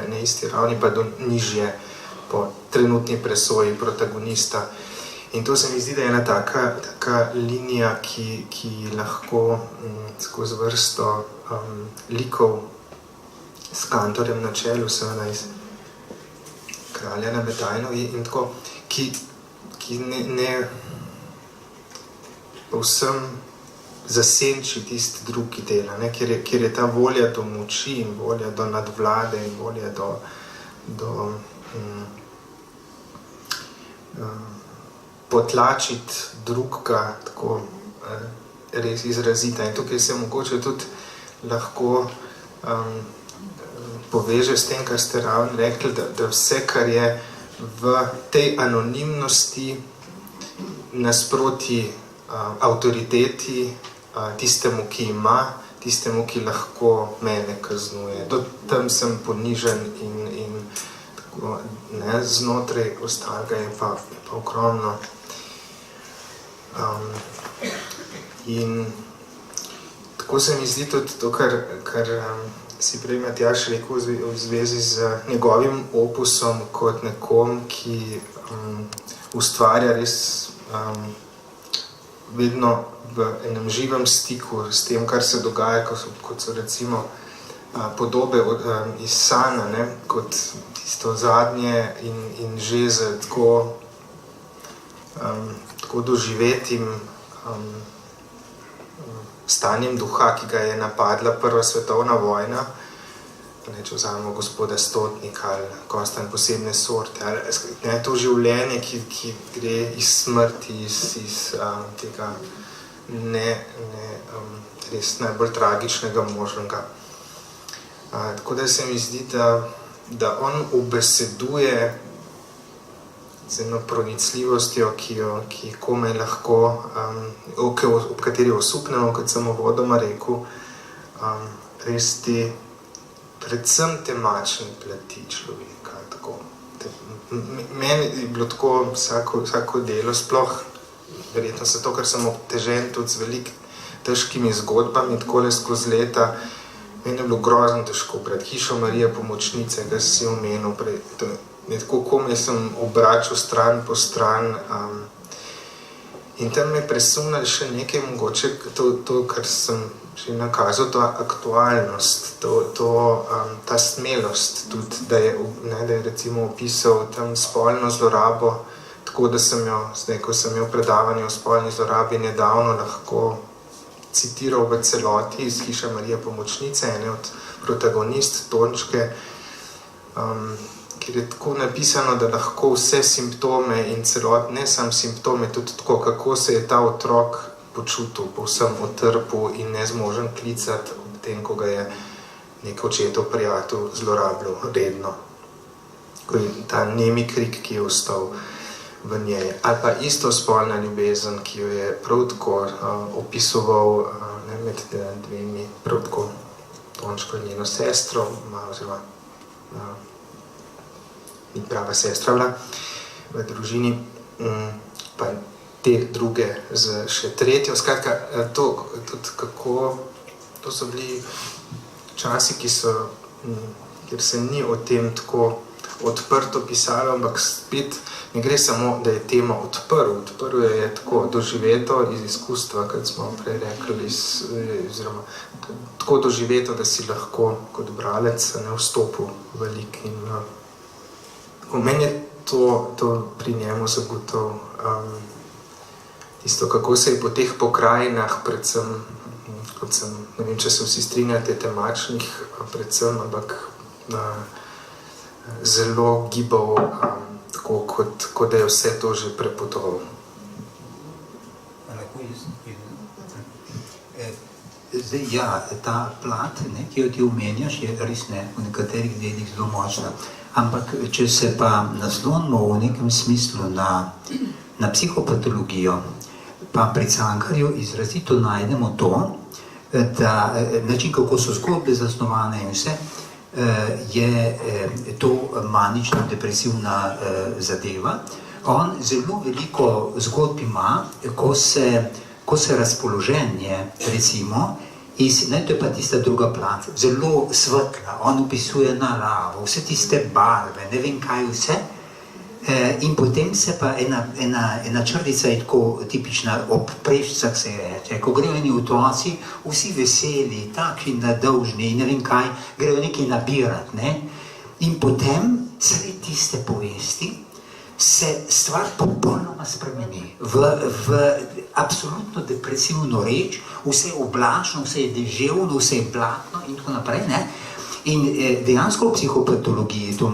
na isti ravni, pa do nižje po trenutni presoji protagonista. In to se mi zdi, da je ena taka linija, ki lahko skozi vrsto likov s Kantorjem na čelu, seveda iz Kralja na Betajnovi in tako, ki ne povsem zasenči tisti drugi del, kjer je ta volja do moči in volja do nadvlade in volja do potlačiti drugega tako res izrazita. In tukaj se mogoče tudi lahko poveže s tem, kar ste ravno rekli, da vse, kar je v tej anonimnosti nasproti avtoriteti, tistemu, ki ima, tistemu, ki lahko mene kaznuje. Do tam sem ponižen in tako, ne, znotraj ostalega je pa ogromno. In tako se mi zdi tudi to, kar si prej Matjaž rekel v zvezi z njegovim opusom kot nekom, ki ustvarja res vedno v enem živem stiku s tem, kar se dogaja, kot so recimo podobe iz Sana, ne, kot tisto zadnje in že z tako doživetim stanjem duha, ki ga je napadla Prva svetovna vojna, če vzamemo Gospoda Stotnika ali Kostan posebne sorte, ali to življenje, ki gre iz smrti, iz tega res najbolj tragičnega možnega. Tako da se mi zdi, da on ubeseduje z eno pronicljivostjo, ki komaj lahko, ob kateri osupnemo, kot sem uvodoma rekel, res ti predvsem temačne plati človeka. Meni je bilo tako vsako delo, sploh verjetno zato, ker sem obtežen tudi z veliko težkimi zgodbami, takole skozi leta. Meni je bilo grozno težko pred Hišo Marije Pomočnice, da si omenil prej. Tako komaj sem obračal stran po stran in tam me presunali še nekaj mogoče, to kar sem že nakazal, ta aktualnost, ta smelost tudi, da je recimo opisal tam spolno zlorabo, tako da sem jo, zdaj ko sem imel predavanje o spolni zlorabi nedavno, lahko citiral v celoti iz Hiše Marije Pomočnice, ene od protagonist Tončke, kjer je tako napisano, da lahko vse simptome in celot, ne samo simptome, tudi tako, kako se je ta otrok počutil, povsem otrpel in nezmožen klicati ob tem, ko ga je nek očetov prijatelj zlorabljal redno. Ta nemi krik, ki je ostal v njej. Ali pa istospolna ljubezen, ki jo je prav tako opisoval med dvemi, prav tako Tončko in njeno sestro, oziroma ni prava sestra bila v družini, pa te druge z še tretjo. Skratka, to so bili časi, kjer se ni o tem tako odprto pisalo, ampak spet ne gre samo, da je tema odprl je tako doživeto iz izkustva, kot smo prej rekli, oziroma tako doživeto, da si lahko kot bralec ne vstopil v lik. In meni je to pri njemu zagotovo tisto, kako se je po teh pokrajinah, predvsem, kot sem, ne vem, če se vsi strinjate, temačnih, predvsem, ampak zelo gibal, tako kot da je vse to že prepotoval. Zdaj, ja, ta plat, ki jo ti omenjaš, je res v nekaterih delih zelo močna. Ampak, če se pa naslonimo v nekem smislu na psihopatologijo, pa pri Cankarju izrazito najdemo to, da način, kako so zgodbe zasnovane in vse, je to manično-depresivna zadeva. On zelo veliko zgodb ima, ko se razpoloženje, recimo, to je pa tista druga plat, zelo svetla, on opisuje naravo, vse tiste barve, ne vem kaj vse, in potem se pa ena črtica je tako tipična, ob preščicah se reče, ko grejo eni otroci, vsi veseli, takšni nadolžni in ne vem kaj, grejo nekaj nabirati, ne? In potem sredi tiste povesti se stvar popolnoma spremeni v absolutno depresivno reč, vse je oblačno, vse je deževno, vse je blatno in tako naprej, ne? In dejansko v psihopatologiji to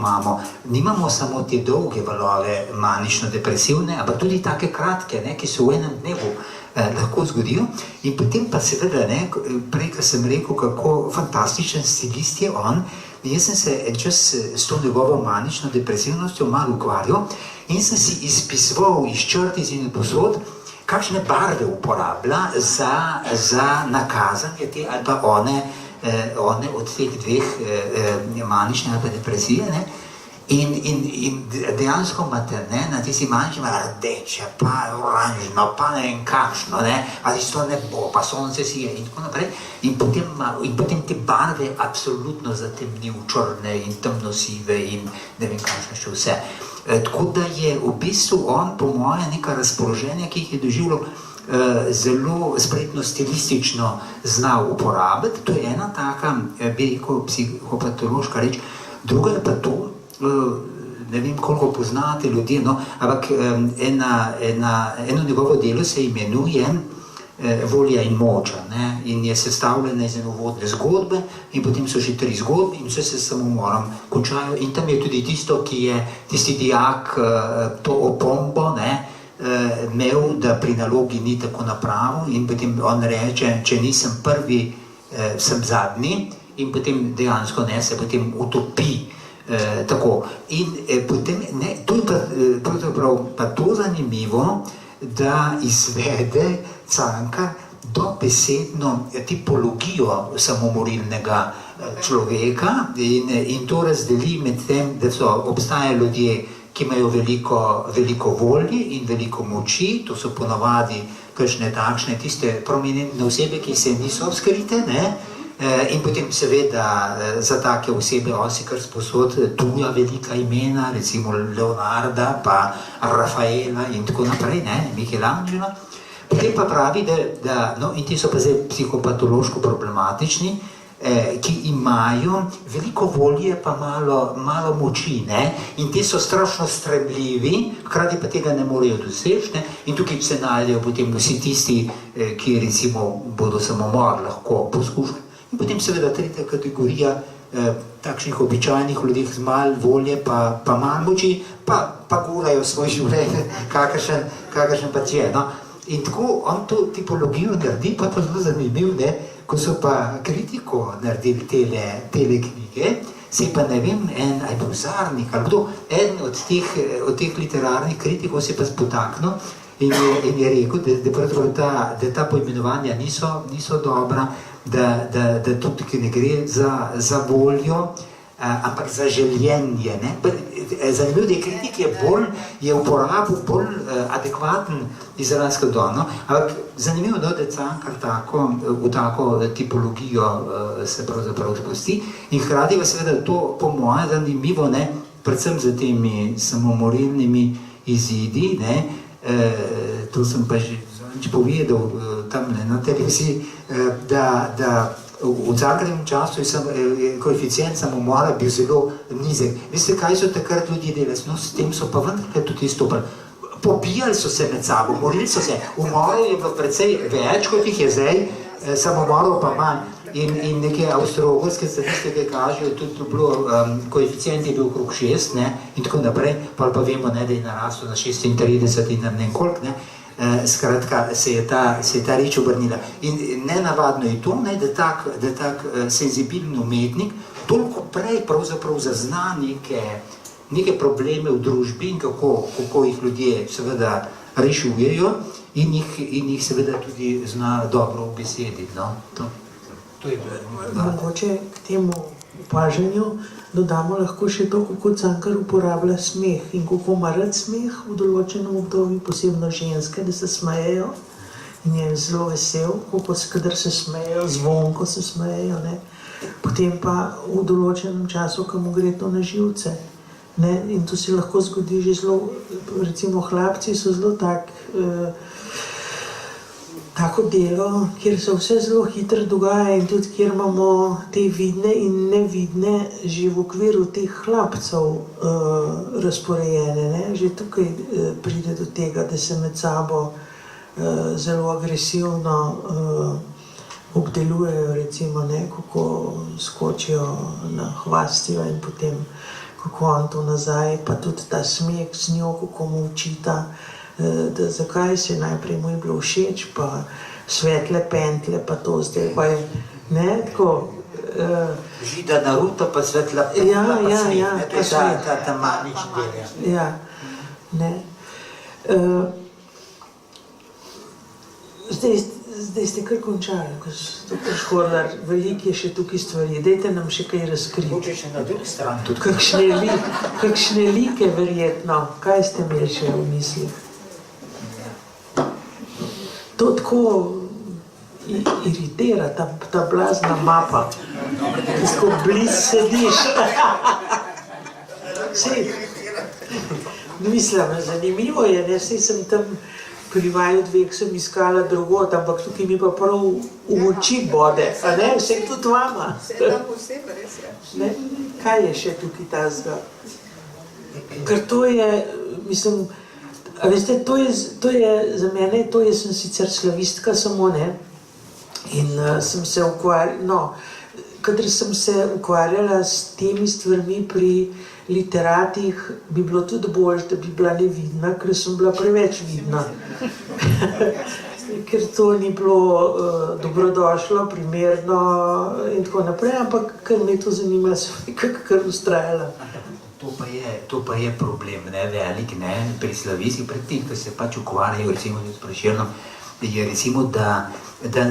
nimamo samo te dolge valove manično-depresivne, ampak tudi take kratke, ne, ki se v enem dnevu lahko zgodijo. In potem pa seveda, ne, prej, ko sem rekel, kako fantastičen stilist je on, jaz sem se en čas s to njegovo manično-depresivnostjo malo ukvarjal in sem si izpisoval iz črtic in posod, kakšne barve uporablja za nakazanje te ali pa one od teh dveh manične ali pa depresije, ne? In dejansko imate, ne, na tisti manični ima rdeče, pa oranžno, pa ne vem kakšno, ne, ali to ne bo, pa sonce sije in tako naprej. In potem te barve absolutno zatemnil, črne in temnosive in ne vem kakšno še vse. Tako da je v bistvu on, po moje, neka razpoloženja, ki jih je doživljal, zelo spretno stilistično znal uporabiti. To je ena taka, bi rekel, psihopatološka reč. Druga je pa to, ne vem, koliko poznate ljudje, no, ampak eno njegovo delo se imenuje Volja in moča, ne, in je sestavljena iz enovodne zgodbe in potem so še 3 zgodbe in vse se samomorom končajo. In tam je tudi tisto, ki je tisti dijak to opombo, ne, imel, da pri nalogi ni tako napravil in potem on reče, če nisem prvi, sem zadnji in potem dejansko ne, se potem utopi. Tako. In potem, ne, to je pravzaprav pa to zanimivo, da izvede Cankar dobesedno tipologijo samomorilnega človeka in to razdeli med tem, da obstajajo ljudje, ki imajo veliko volje in veliko moči, to so ponavadi kakšne takšne, tiste prominentne osebe, ki se niso skrite, ne? In potem seveda za take osebe on si kar sposod tuja velika imena, recimo Leonarda, pa Rafaela in tako naprej, ne, Michelangelo. Potem pa pravi, da no, in ti so pa zdaj psihopatološko problematični, ki imajo veliko volje pa malo moči, ne, in ti so strašno stremljivi, hkrati pa tega ne morejo doseči, ne, in tukaj se najdejo potem vsi tisti, ki recimo bodo samomor lahko poskušali. In potem seveda tretja kategorija takšnih običajnih ljudi z malo volje pa malo moči, pa gurajo svoj življenje, kakršen pač je, no. In tako on to tipologijo naredi, pa to zelo zanimiv, ne, ko so pa kritiko naredili tele knjige, se pa ne vem, ali bil Zarnik, ali kdo, eden od teh literarnih kritikov se pa spotaknil in je rekel, da ta poimenovanja niso dobra, da tudi ne gre za voljo, ampak za željenje, ne. Zanimiv, da je kritik je uporabil bolj adekvaten izraz kot on, no. Ampak zanimivo, da Cankar v tako tipologijo se pravzaprav spusti in hkrati pa seveda to po moje zanimivo, ne, predvsem za temi samomorilnimi izidi, ne, to sem pa že povedal tam na televiziji, da v Cankarjevem času je koeficient samomora bil zelo nizek. Veste, kaj so takrat ljudje delali? No, s tem so pa vendarle tudi izstopili. Pobijali so se med sabo, morili so se, umorov je bilo precej več, kot jih je zdaj, samomorov pa manj. In neke avstro-ogrske statistike kažejo, tudi bilo, koeficient je bil okrog 6, ne, in tako naprej, pa vemo, ne, da je narastel na 36 in ne koliko, ne. Skratka, se je ta reč obrnila. In nenavadno je to, ne, da tak senzibilni umetnik toliko prej pravzaprav zazna neke probleme v družbi in kako jih ljudje seveda rešujejo in jih seveda tudi zna dobro ubesediti, no. To je Mogoče k temu opažanju dodamo lahko še to, kako Cankar uporablja smeh in kako ima rad smeh v določenem obdobju, posebno ženske, da se smejejo in je zelo vesel, kadar se smejejo, zvonko se smejejo, ne. Potem pa v določenem času, ko mu gre to na živce. Ne? In to se lahko zgodi že zelo, recimo hlapci so zelo tako delo, kjer se vse zelo hitro dogaja in tudi kjer imamo te vidne in nevidne že v okviru teh hlapcev razporejene. Ne? Že tukaj pride do tega, da se med sabo zelo agresivno obdelujejo, recimo, ne? Kako skočijo na hvastijo in potem kako on to nazaj, pa tudi ta smeh z njo, kako mu učita, da zakaj se najprej mu je bilo všeč, pa svetle pentle, pa to zdaj pa je, ne, tako. Žida Naruto, pa svetla pentla, pa smeh, to je ta manični del. Ja, ne. Zdaj ste kar končali, dr. Škorlar, veliko je še tukaj stvari, dajte nam še kaj razkriti. Mogoče še na drugi strani tudi. Kakšne like verjetno, kaj ste imeli še v mislih? To tako iritira, ta blazna mapa, tako bliz sediš. Sej, mislim, zanimivo je, ne, sej sem tam pri vaju dveh sem iskala drugot, ampak tukaj mi pa prav v oči bode, a ne, vse tudi vama. Vse tam posebej, res je. Ne? Kaj je še tukaj tazga? Ker to je, mislim, a veste, to je za mene, sem sicer slavistka samo, ne, in sem se kadar sem se ukvarjala s temi stvarmi pri literatih, bi bilo tudi bolj, da bi bila nevidna, ker sem bila preveč vidna. Ker to ni bilo dobrodošlo, primerno in tako naprej, ampak ker me to zanima, sem kar ustrajala. To pa je problem, ne, velik, ne, pri slavistih, pred tem, ki se pač ukvarjajo, recimo, s Prešernom, je recimo, da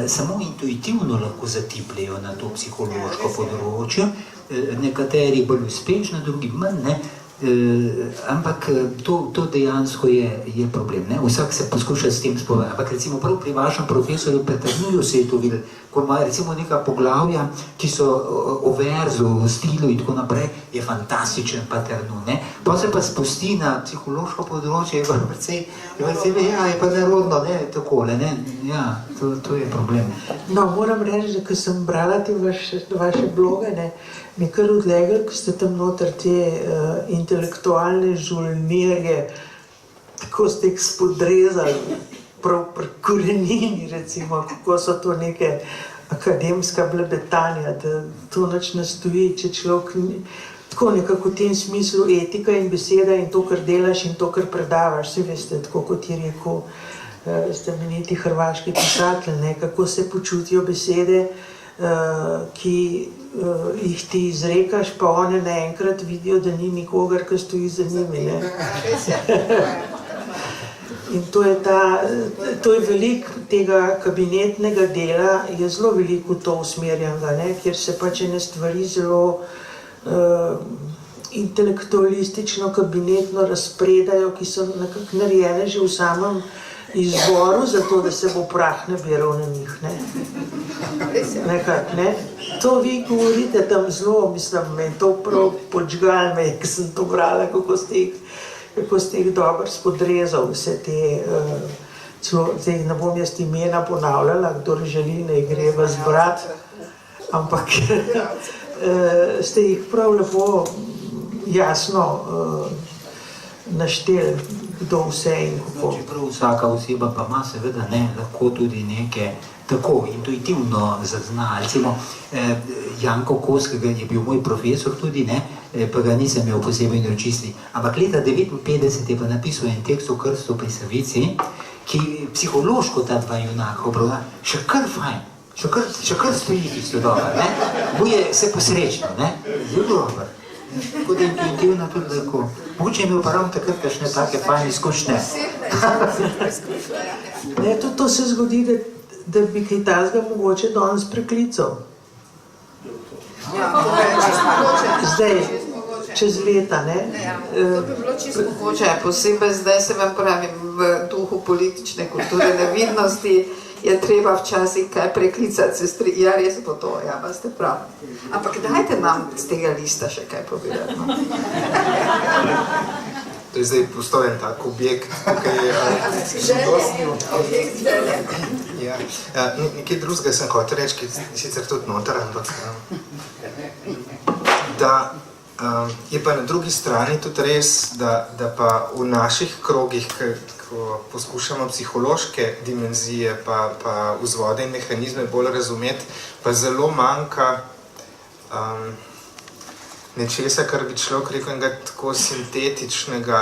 samo intuitivno lahko zatipljajo na to psihološko področje, nekateri bolj uspešno, drugi manj, ne, ampak to dejansko je problem, ne, vsak se poskuša s tem spovedati, ampak recimo prav pri vašem profesorju Peternuju se je to videl, ko ima recimo neka poglavja, ki so o verzu, o stilu in tako naprej, je fantastičen Peternu, ne, pa se pa spusti na psihološko področje, je pa nerodno, ne, takole, ne, ja, to je problem. No, moram reči, da ko sem brala te vaše bloge, ne, mi kar odlegel, ko ste tam noter te intelektualne žolnirje, tako ste jih spodrezali, prav pri korenini, recimo, kako so to neke akademska blebetanja, da to nič ne stoji, če človek tako nekako v tem smislu etika in beseda in to, kar delaš in to, kar predavaš, vsi veste, tako kot je rekel znameniti hrvaški pisatelj, ne, kako se počutijo besede, ki jih ti izrekaš, pa one naenkrat vidijo, da ni nikogar, ki stoji za njimi, ne. In to je veliko tega kabinetnega dela, je zelo veliko to usmerjenega, ne, kjer se pač ene stvari zelo intelektualistično, kabinetno razpredajo, ki so nekako narejene že v samem izboru, zato da se bo prah nabiral na njih, ne. Nekak, ne. To vi govorite tam zelo, mislim, me to prav podžgal me, ko sem to brala, kako ste jih dobro spodrezal, vse te, zdaj ne bom jaz imena ponavljala, kdor želi, ne gre vas brat, ampak ste jih prav lepo jasno našteli, kdo vse in kako. Čeprav vsaka oseba pa ima seveda ne, lahko tudi neke tako intuitivno zazna. Recimo, Janko Kos, ki je bil moj profesor tudi, ne, pa ga nisem imel posebej naročistli. Ampak leta 1959 je pa napisal en tekst o krstu pri Savici, ki psihološko ta dva junaka obravnava. Še kar fajn, še kar stoji tisto dobro, ne. Buje se posrečno, ne. Zelo dobro. Tako da intuitivno tudi lahko. Mogoče je imel pa ravno takrat kakšne take fajne izkušnje. Ne, tudi to se zgodi, da bi kaj tazga mogoče danes preklical. Zdaj, čez leta, ne? To bi bilo čisto mogoče, posebej zdaj se vam pravim v duhu politične kulture nevidnosti, je treba včasih kaj preklicati sestri. Ja, res bo to, ja, pa ste prav. Ampak dajte nam z tega lista še kaj povedati. No? To je zdaj postojen tak objekt, tukaj Objekt želje. Ja, nekaj drugega sem hotel reči, ki je sicer tudi noter, ampak da je pa na drugi strani tudi res, da pa v naših krogih, ko poskušamo psihološke dimenzije pa vzvode in mehanizme bolj razumeti, pa zelo manjka nečesa, kar bi človek rekel enega tako sintetičnega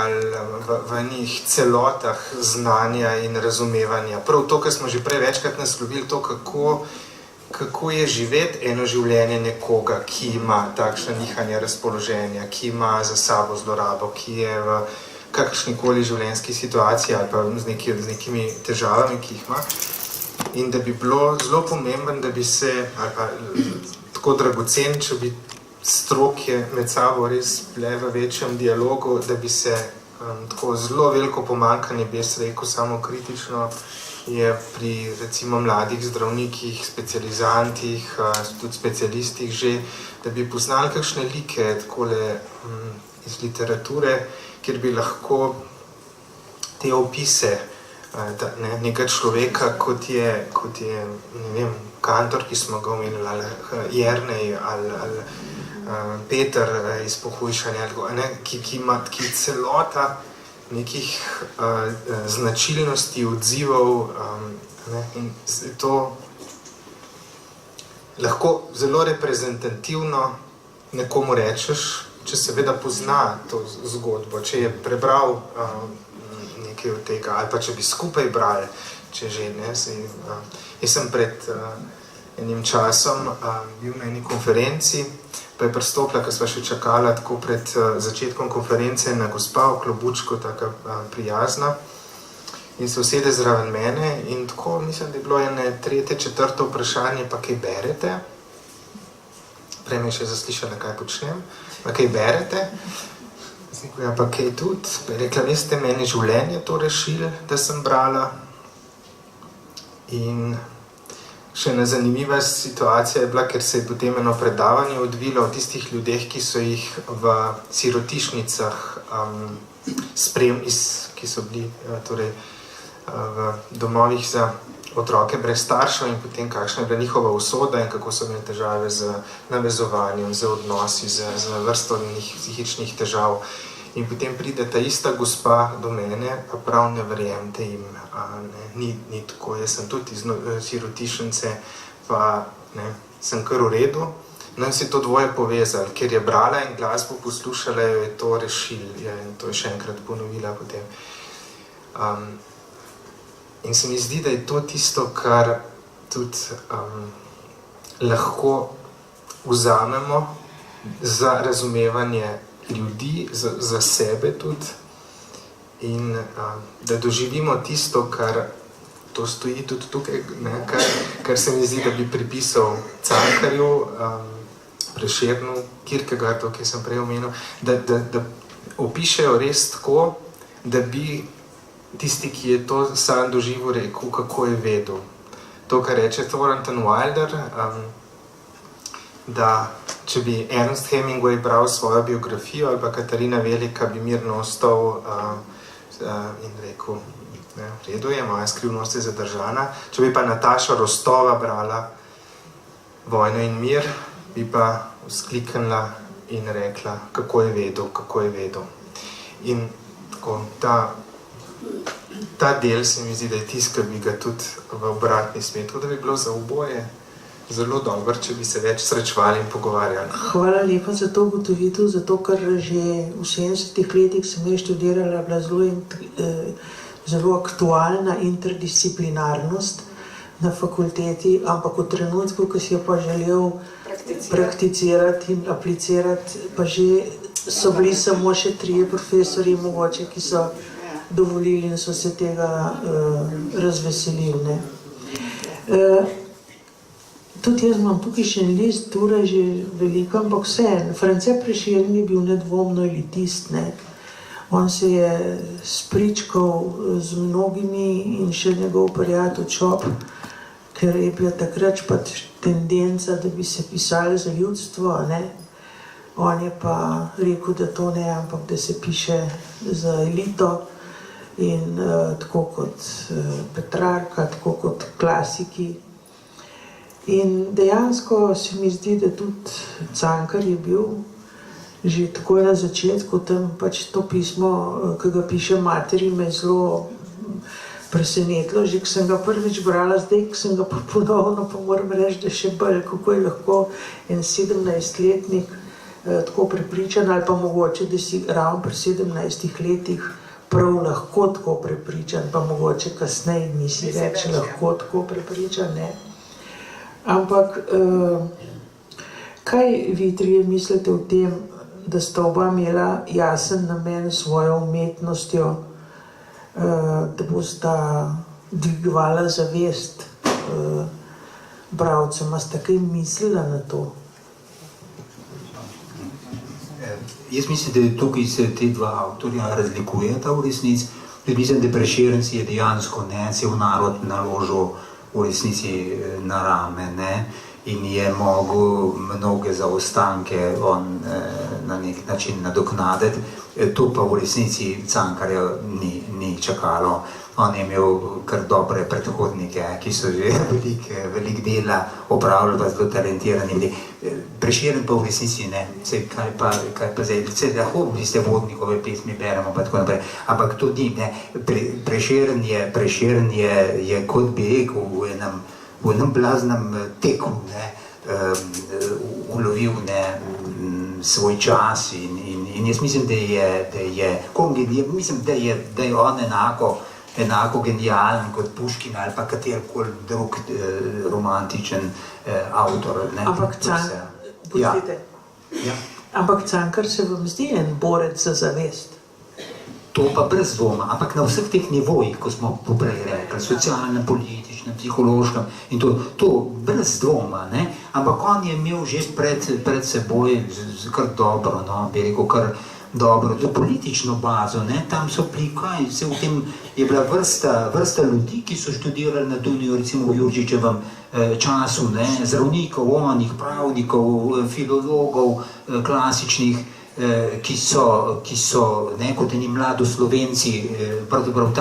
v enih celotah znanja in razumevanja. Prav to, kar smo že prej večkrat naslovili, to, kako je živeti eno življenje nekoga, ki ima takšna nihanja razpoloženja, ki ima za sabo zlorabo, ki je v kakršnikoli življenjski situaciji ali pa z nekimi težavami, ki jih ima. In da bi bilo zelo pomembno, da bi se, ali pa tako dragocen, če bi stroke med sabo res bile v večjem dialogu, da bi se tako zelo veliko pomanjkanje, bi jaz rekel samokritično, je pri recimo mladih zdravnikih, specializantih, tudi specialistih že, da bi poznali kakšne like takole iz literature, kjer bi lahko te opise nekega človeka, kot je ne vem, Kantor, ki smo ga omenili, ali Jernej, ali Peter iz Pohujšanja, ki celota nekih značilnosti, odzivov in to lahko zelo reprezentativno nekomu rečeš, če seveda pozna to zgodbo, če je prebral nekaj od tega, ali pa če bi skupaj brali, če že ne. Jaz sem pred enim časom bil na eni konferenci, pa je pristopila, ko sva še čakala tako pred začetkom konference, ena gospa v klobučku, taka prijazna, in se usede zraven mene in tako, mislim, da je bilo ene tretje, četrto vprašanje, pa kaj berete? Prej me je še zaslišala, kaj počnem, pa kaj berete? Ja, pa kaj tudi? Pa je rekla, veste, meni življenje to rešilo, da sem brala. In še ena zanimiva situacija je bila, ker se je potem eno predavanje odvilo o tistih ljudeh, ki so jih v sirotišnicah ki so bili torej, v domovih za otroke brez staršev in potem kakšna je bila njihova usoda in kako so imeli težave z navezovanjem, z odnosi, z vrsto psihičnih težav. In potem pride ta ista gospa do mene, pa prav ne verjemte jim, ni tako, jaz sem tudi iz sirotišnice, pa sem kar v redu. No in se to dvoje povezali, ker je brala in glasbo poslušala, jo je to rešilo in to je še enkrat ponovila potem. In se mi zdi, da je to tisto, kar tudi lahko vzamemo za razumevanje ljudi, za sebe tudi in da doživimo tisto, kar to stoji tudi tukaj, kar se mi zdi, da bi pripisal Cankarju, Prešernu, Kierkegaardu, ki sem prej omenil, da opišejo res tako, da bi tisti, ki je to sam doživel, rekel, kako je vedel. To, kar reče Thornton Wilder, da če bi Ernest Hemingway bral svojo biografijo ali pa Katarina Velika, bi mirno ostal in rekel, v redu je, moja skrivnost je zadržana. Če bi pa Nataša Rostova brala Vojno in mir, bi pa vzkliknila in rekla, kako je vedel. In tako, ta del se mi zdi, da je tisto, kar bi ga tudi v obratni smer, da bi bilo za oboje zelo dobro, če bi se več srečevali in pogovarjali. Hvala lepa za to ugotovitev, zato ker že v 70-ih letih sem študirala, bila zelo aktualna interdisciplinarnost na fakulteti, ampak v trenutku, ko si jo pa želel prakticirati in aplicirati, pa že so bili samo še 3 profesorji mogoče, ki so dovolili in so se tega razveselili. Tudi jaz imam tukaj še en list, ura je že velika, ampak vseeno. France Prešeren je bil nedvomno elitist, ne. On se je spričkal z mnogimi in še njegov prijatelj Čop, ker je bila takrat pač tendenca, da bi se pisali za ljudstvo, ne. On je pa rekel, da to ne, ampak da se piše za elito in tako kot Petrarka, tako kot klasiki. In dejansko se mi zdi, da tudi Cankar je bil že takoj na začetku tam pač to pismo, ki ga piše materi, me zelo presenetilo, že ko sem ga prvič brala, zdaj, ko sem ga pa ponovno, pa moram reči, da še bolj, kako je lahko en 17-letnik tako prepričan, ali pa mogoče, da si ravno pri 17 letih prav lahko tako prepričan, pa mogoče kasneje nisi več lahko tako prepričan, ne. Ampak, kaj vi trije mislite o tem, da sta oba imela jasen namen s svojo umetnostjo, da bosta dvigovala zavest bralcem? A sta kaj mislila na to? Jaz mislim, da tukaj se te dva avtorja razlikujeta v resnici. Mislim, da Prešeren si je dejansko se v narod naložil v resnici na rame, ne? In je mogel mnoge zaostanke on na nek način nadoknaditi. To pa v resnici Cankarja ni čakalo. On je imel kar dobre predhodnike, ki so že veliko dela opravljali, pa zelo talentirani. Prešeren pa v resnici ne. Kaj pa zdaj, lahko tiste Vodnikove pesmi beremo, pa tako naprej. Ampak to ni, ne. Prešeren je, kot bi rekel, v enem blaznem teku, ne, ulovil, ne, svoj čas in jaz mislim, da je on enako genijalen kot Puškin ali pa katerikoli drug romantičen avtor, ne. Ampak Cankar se vam zdi en borec za zavest? To pa brez dvoma, ampak na vseh teh nivojih, ko smo poprej rekli, socialnem, političnem, psihološkem in to brez dvoma, ne, ampak on je imel že pred seboj kar dobro, no, bi rekel, kar dobro, to politično bazo, ne, tam so bili, kaj, se v tem je bila vrsta ljudi, ki so študirali na Dunaju, recimo v Juržičevem času, ne, zdravnikov, onih, pravnikov, filologov, klasičnih, ki so ne, kot eni mladoslovenci pravzaprav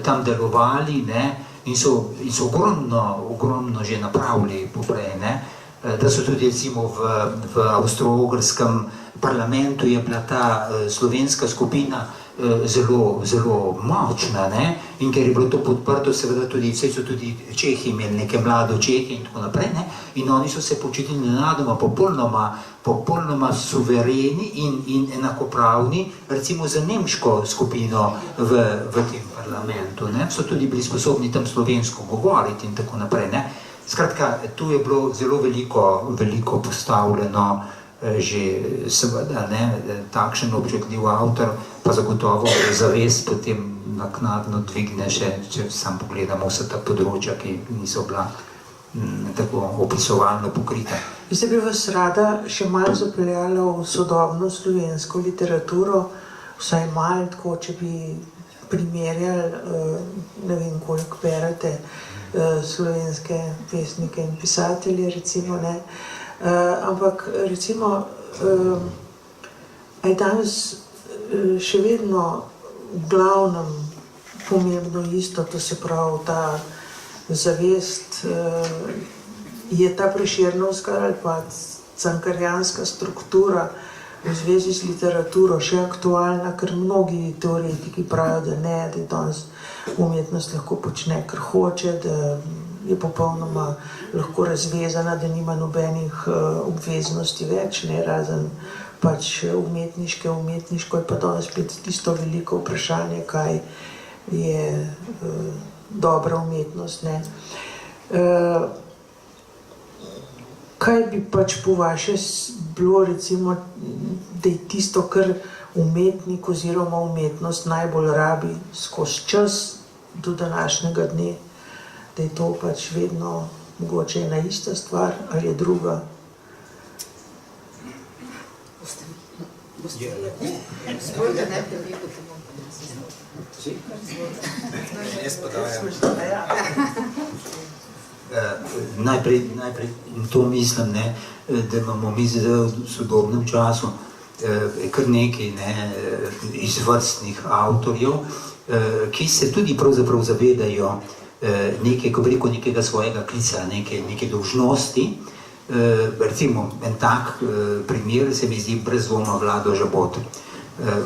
tam delovali, ne, in so ogromno že napravili poprej, ne, da so tudi recimo v avstro-ogrskem parlamentu je bila ta slovenska skupina zelo močna, ne, in ker je bilo to podprto, seveda tudi, vse so tudi Čehi imeli neke mlado Čehe in tako naprej, ne, in oni so se počutili nenadoma popolnoma suvereni in enakopravni, recimo za nemško skupino v tem parlamentu, ne, so tudi bili sposobni tam slovensko govoriti in tako naprej, ne. Skratka, tu je bilo zelo veliko postavljeno že seveda, ne, takšen občutljiv avtor, pa zagotovo zavest potem naknadno dvigne še, če sam pogledamo vse ta področja, ki niso bila tako opisovalno pokrita. Zdaj bi vas rada še malo zapeljala v sodobno slovensko literaturo, vsaj malo tako, če bi primerjali, ne vem, koliko berete slovenske pesnike in pisatelje, recimo, ne. Ampak recimo, je danes še vedno v glavnem pomembno isto, to se pravi ta zavest, je ta prešernovska ali pa cankarjanska struktura v zvezi s literaturo še aktualna, ker mnogi teoretiki pravijo, da ne, da danes umetnost lahko počne, kar hoče, da je popolnoma lahko razvezana, da nima nobenih obveznosti več, ne, razen pač umetniško je pa danes spet tisto veliko vprašanje, kaj je dobra umetnost, ne. Kaj bi pač po vaše bilo, recimo, da je tisto, kar umetnik oziroma umetnost najbolj rabi skozi čas do današnjega dne, da je to pač vedno mogoče ena ista stvar ali je druga. Najprej to mislim, ne, da imamo mi zdaj v sodobnem času kar nekaj izvrstnih avtorjev, ki se tudi pravzaprav zavedajo nekega svojega klica, neke dolžnosti. Recimo, en tak primer se mi zdi brez dvoma Vlado Žabot.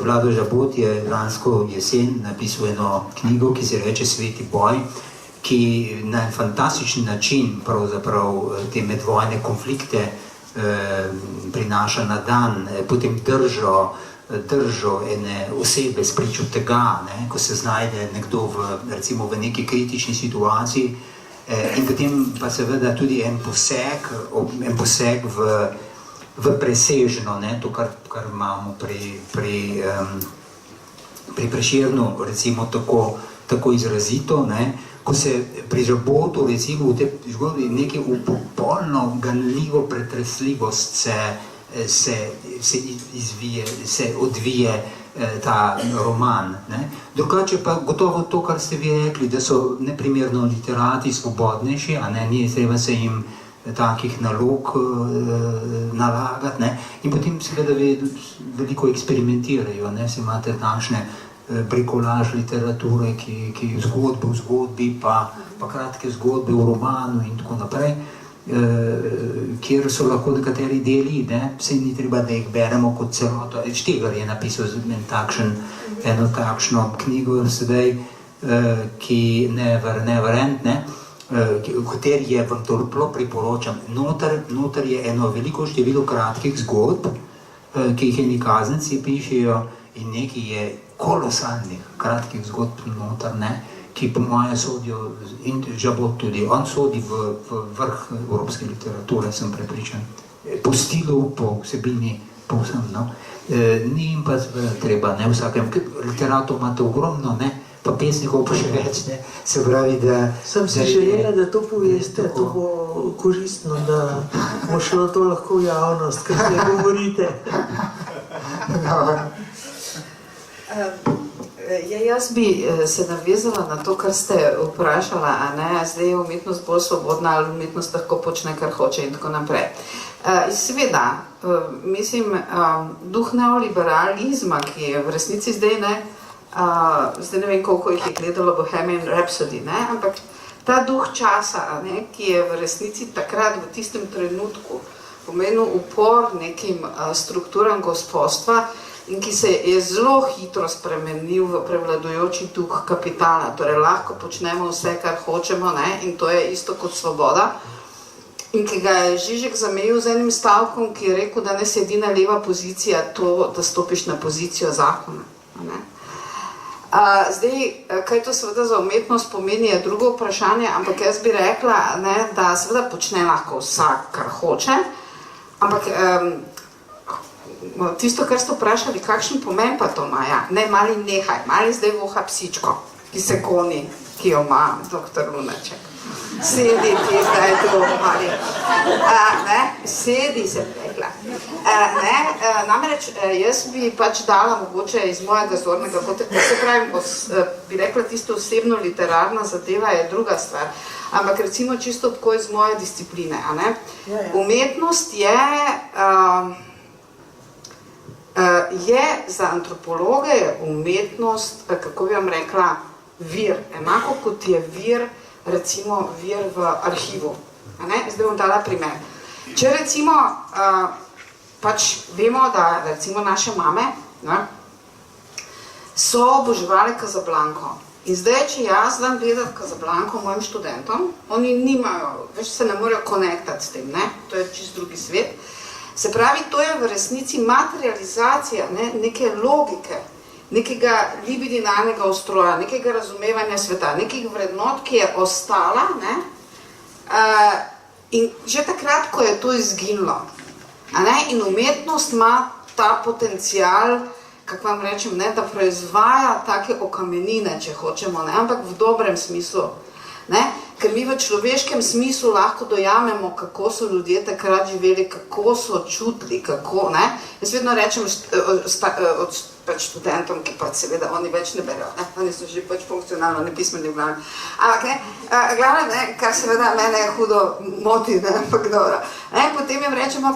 Vlado Žabot je lansko jesen napisal eno knjigo, ki se reče Sveti boj, ki na en fantastičen način pravzaprav te medvojne konflikte prinaša na dan, potem držo ene osebe spričo tega, ko se znajde nekdo recimo v neki kritični situaciji, in potem pa seveda tudi en poseg v presežno, to, kar imamo pri Prešernu, recimo tako izrazito, ko se pri Žabotu, recimo v tej zgodbi, nekaj popolno ganljivo pretresljivost se odvije ta roman. Drugače pa gotovo to, kar ste vi rekli, da so neprimerno literati svobodnejši, ni treba se jim takih nalog nalagati, in potem seveda veliko eksperimentirajo, se imate takšne brikolaž literature, ki zgodbe v zgodbi, pa kratke zgodbe v romanu in tako naprej, kjer so lahko nekateri deli, vse ni treba, da jih beremo kot celoto. Štegar je napisal eno takšno knjigo sedaj, ki Never End, kateri je vam toplo priporočam. Noter je eno veliko število kratkih zgodb, ki jih eni kaznjenci pišejo, in nekaj je kolosalnih kratkih zgodb noter, ki po moje sodijo, in Žabot tudi, on sodi v vrh evropske literature, sem prepričan. Po stilu, po vsebini, povsem, ni jim pa treba, vsakem, literatov imate ogromno, pa pesnikov pa še več, se pravi, da... Sem si želela, da to poveste, to bo koristno, da bo šlo to lahko v javnost, kar ne govorite. Jaz bi se navezala na to, kar ste vprašala, zdaj je umetnost bolj svobodna ali umetnost lahko počne, kar hoče in tako naprej. Seveda, mislim, duh neoliberalizma, ki je v resnici zdaj ne vem, koliko jih je gledalo Bohemian Rhapsody, ampak ta duh časa, ki je v resnici takrat v tistem trenutku pomenil upor nekim strukturam gospodstva, in ki se je zelo hitro spremenil v prevladujoči duh kapitala. Torej, lahko počnemo vse, kar hočemo, in to je isto kot svoboda. In ki ga je Žižek zamejil z enim stavkom, ki je rekel, da ne se edina leva pozicija to, da stopiš na pozicijo zakona. Zdaj, kaj to seveda za umetnost pomeni, je drugo vprašanje, ampak jaz bi rekla, da seveda počne lahko vsak, kar hoče, ampak tisto, kar ste vprašali, kakšen pomen pa to ima, mali nehaj, mali zdaj voha psičko, ki se goni, ki jo ima doktor Lunaček. Sedi ti, zdaj to mali. Sedi, se rekla. Namreč, jaz bi pač dala mogoče iz mojega zornega kota, se pravim, bi rekla, tisto osebno literarna zadeva je druga stvar, ampak recimo čisto tako iz moje discipline. Umetnost je za antropologe umetnost, kako bi vam rekla, vir. Enako kot je vir, recimo vir v arhivu. Zdaj bom dala primer. Če recimo, pač vemo, da recimo naše mame so oboževale Casablanco. In zdaj, če jaz dam gledati Casablanco mojim študentom, oni nimajo, več se ne morejo konektati s tem, to je čist drugi svet. Se pravi, to je v resnici materializacija neke logike, nekega libidinalnega ustroja, nekega razumevanja sveta, nekih vrednot, ki je ostala, in že takrat, ko je to izginilo. In umetnost ima ta potencial, kako vam rečem, da proizvaja take okamenine, če hočemo, ampak v dobrem smislu. ker mi v človeškem smislu lahko dojamemo, kako so ljudje takrat živeli, kako so čutili, kako, ne. Jaz vedno rečem pač študentom, ki pač seveda oni več ne berijo, ne, oni so že pač funkcionalno nepismeni v glavnem. Ampak ne, glavno, ne, kar seveda mene hudo moti, ne, ampak dobro. Ne, potem jim rečem,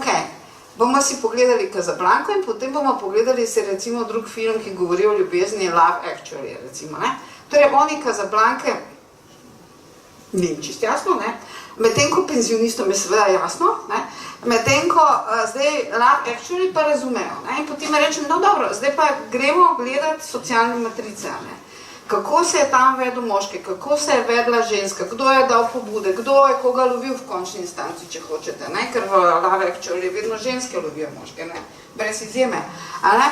bomo si pogledali Casablanco in potem bomo pogledali si recimo drug film, ki govori o ljubezni, Love Actually, recimo, ne. Torej, oni Casablanke, ni čist jasno, ne, medtem ko penzionistom je seveda jasno, ne, medtem ko zdaj Love Actually pa razumejo, ne, in potem rečem, no dobro, zdaj pa gremo gledati socialne matrice, ne. Kako se je tam vedel moški, kako se je vedla ženska, kdo je dal pobude, kdo je koga lovil v končni instanci, če hočete, ne, ker v Love Actually vedno ženske lovijo moške, ne, brez izjeme, a ne.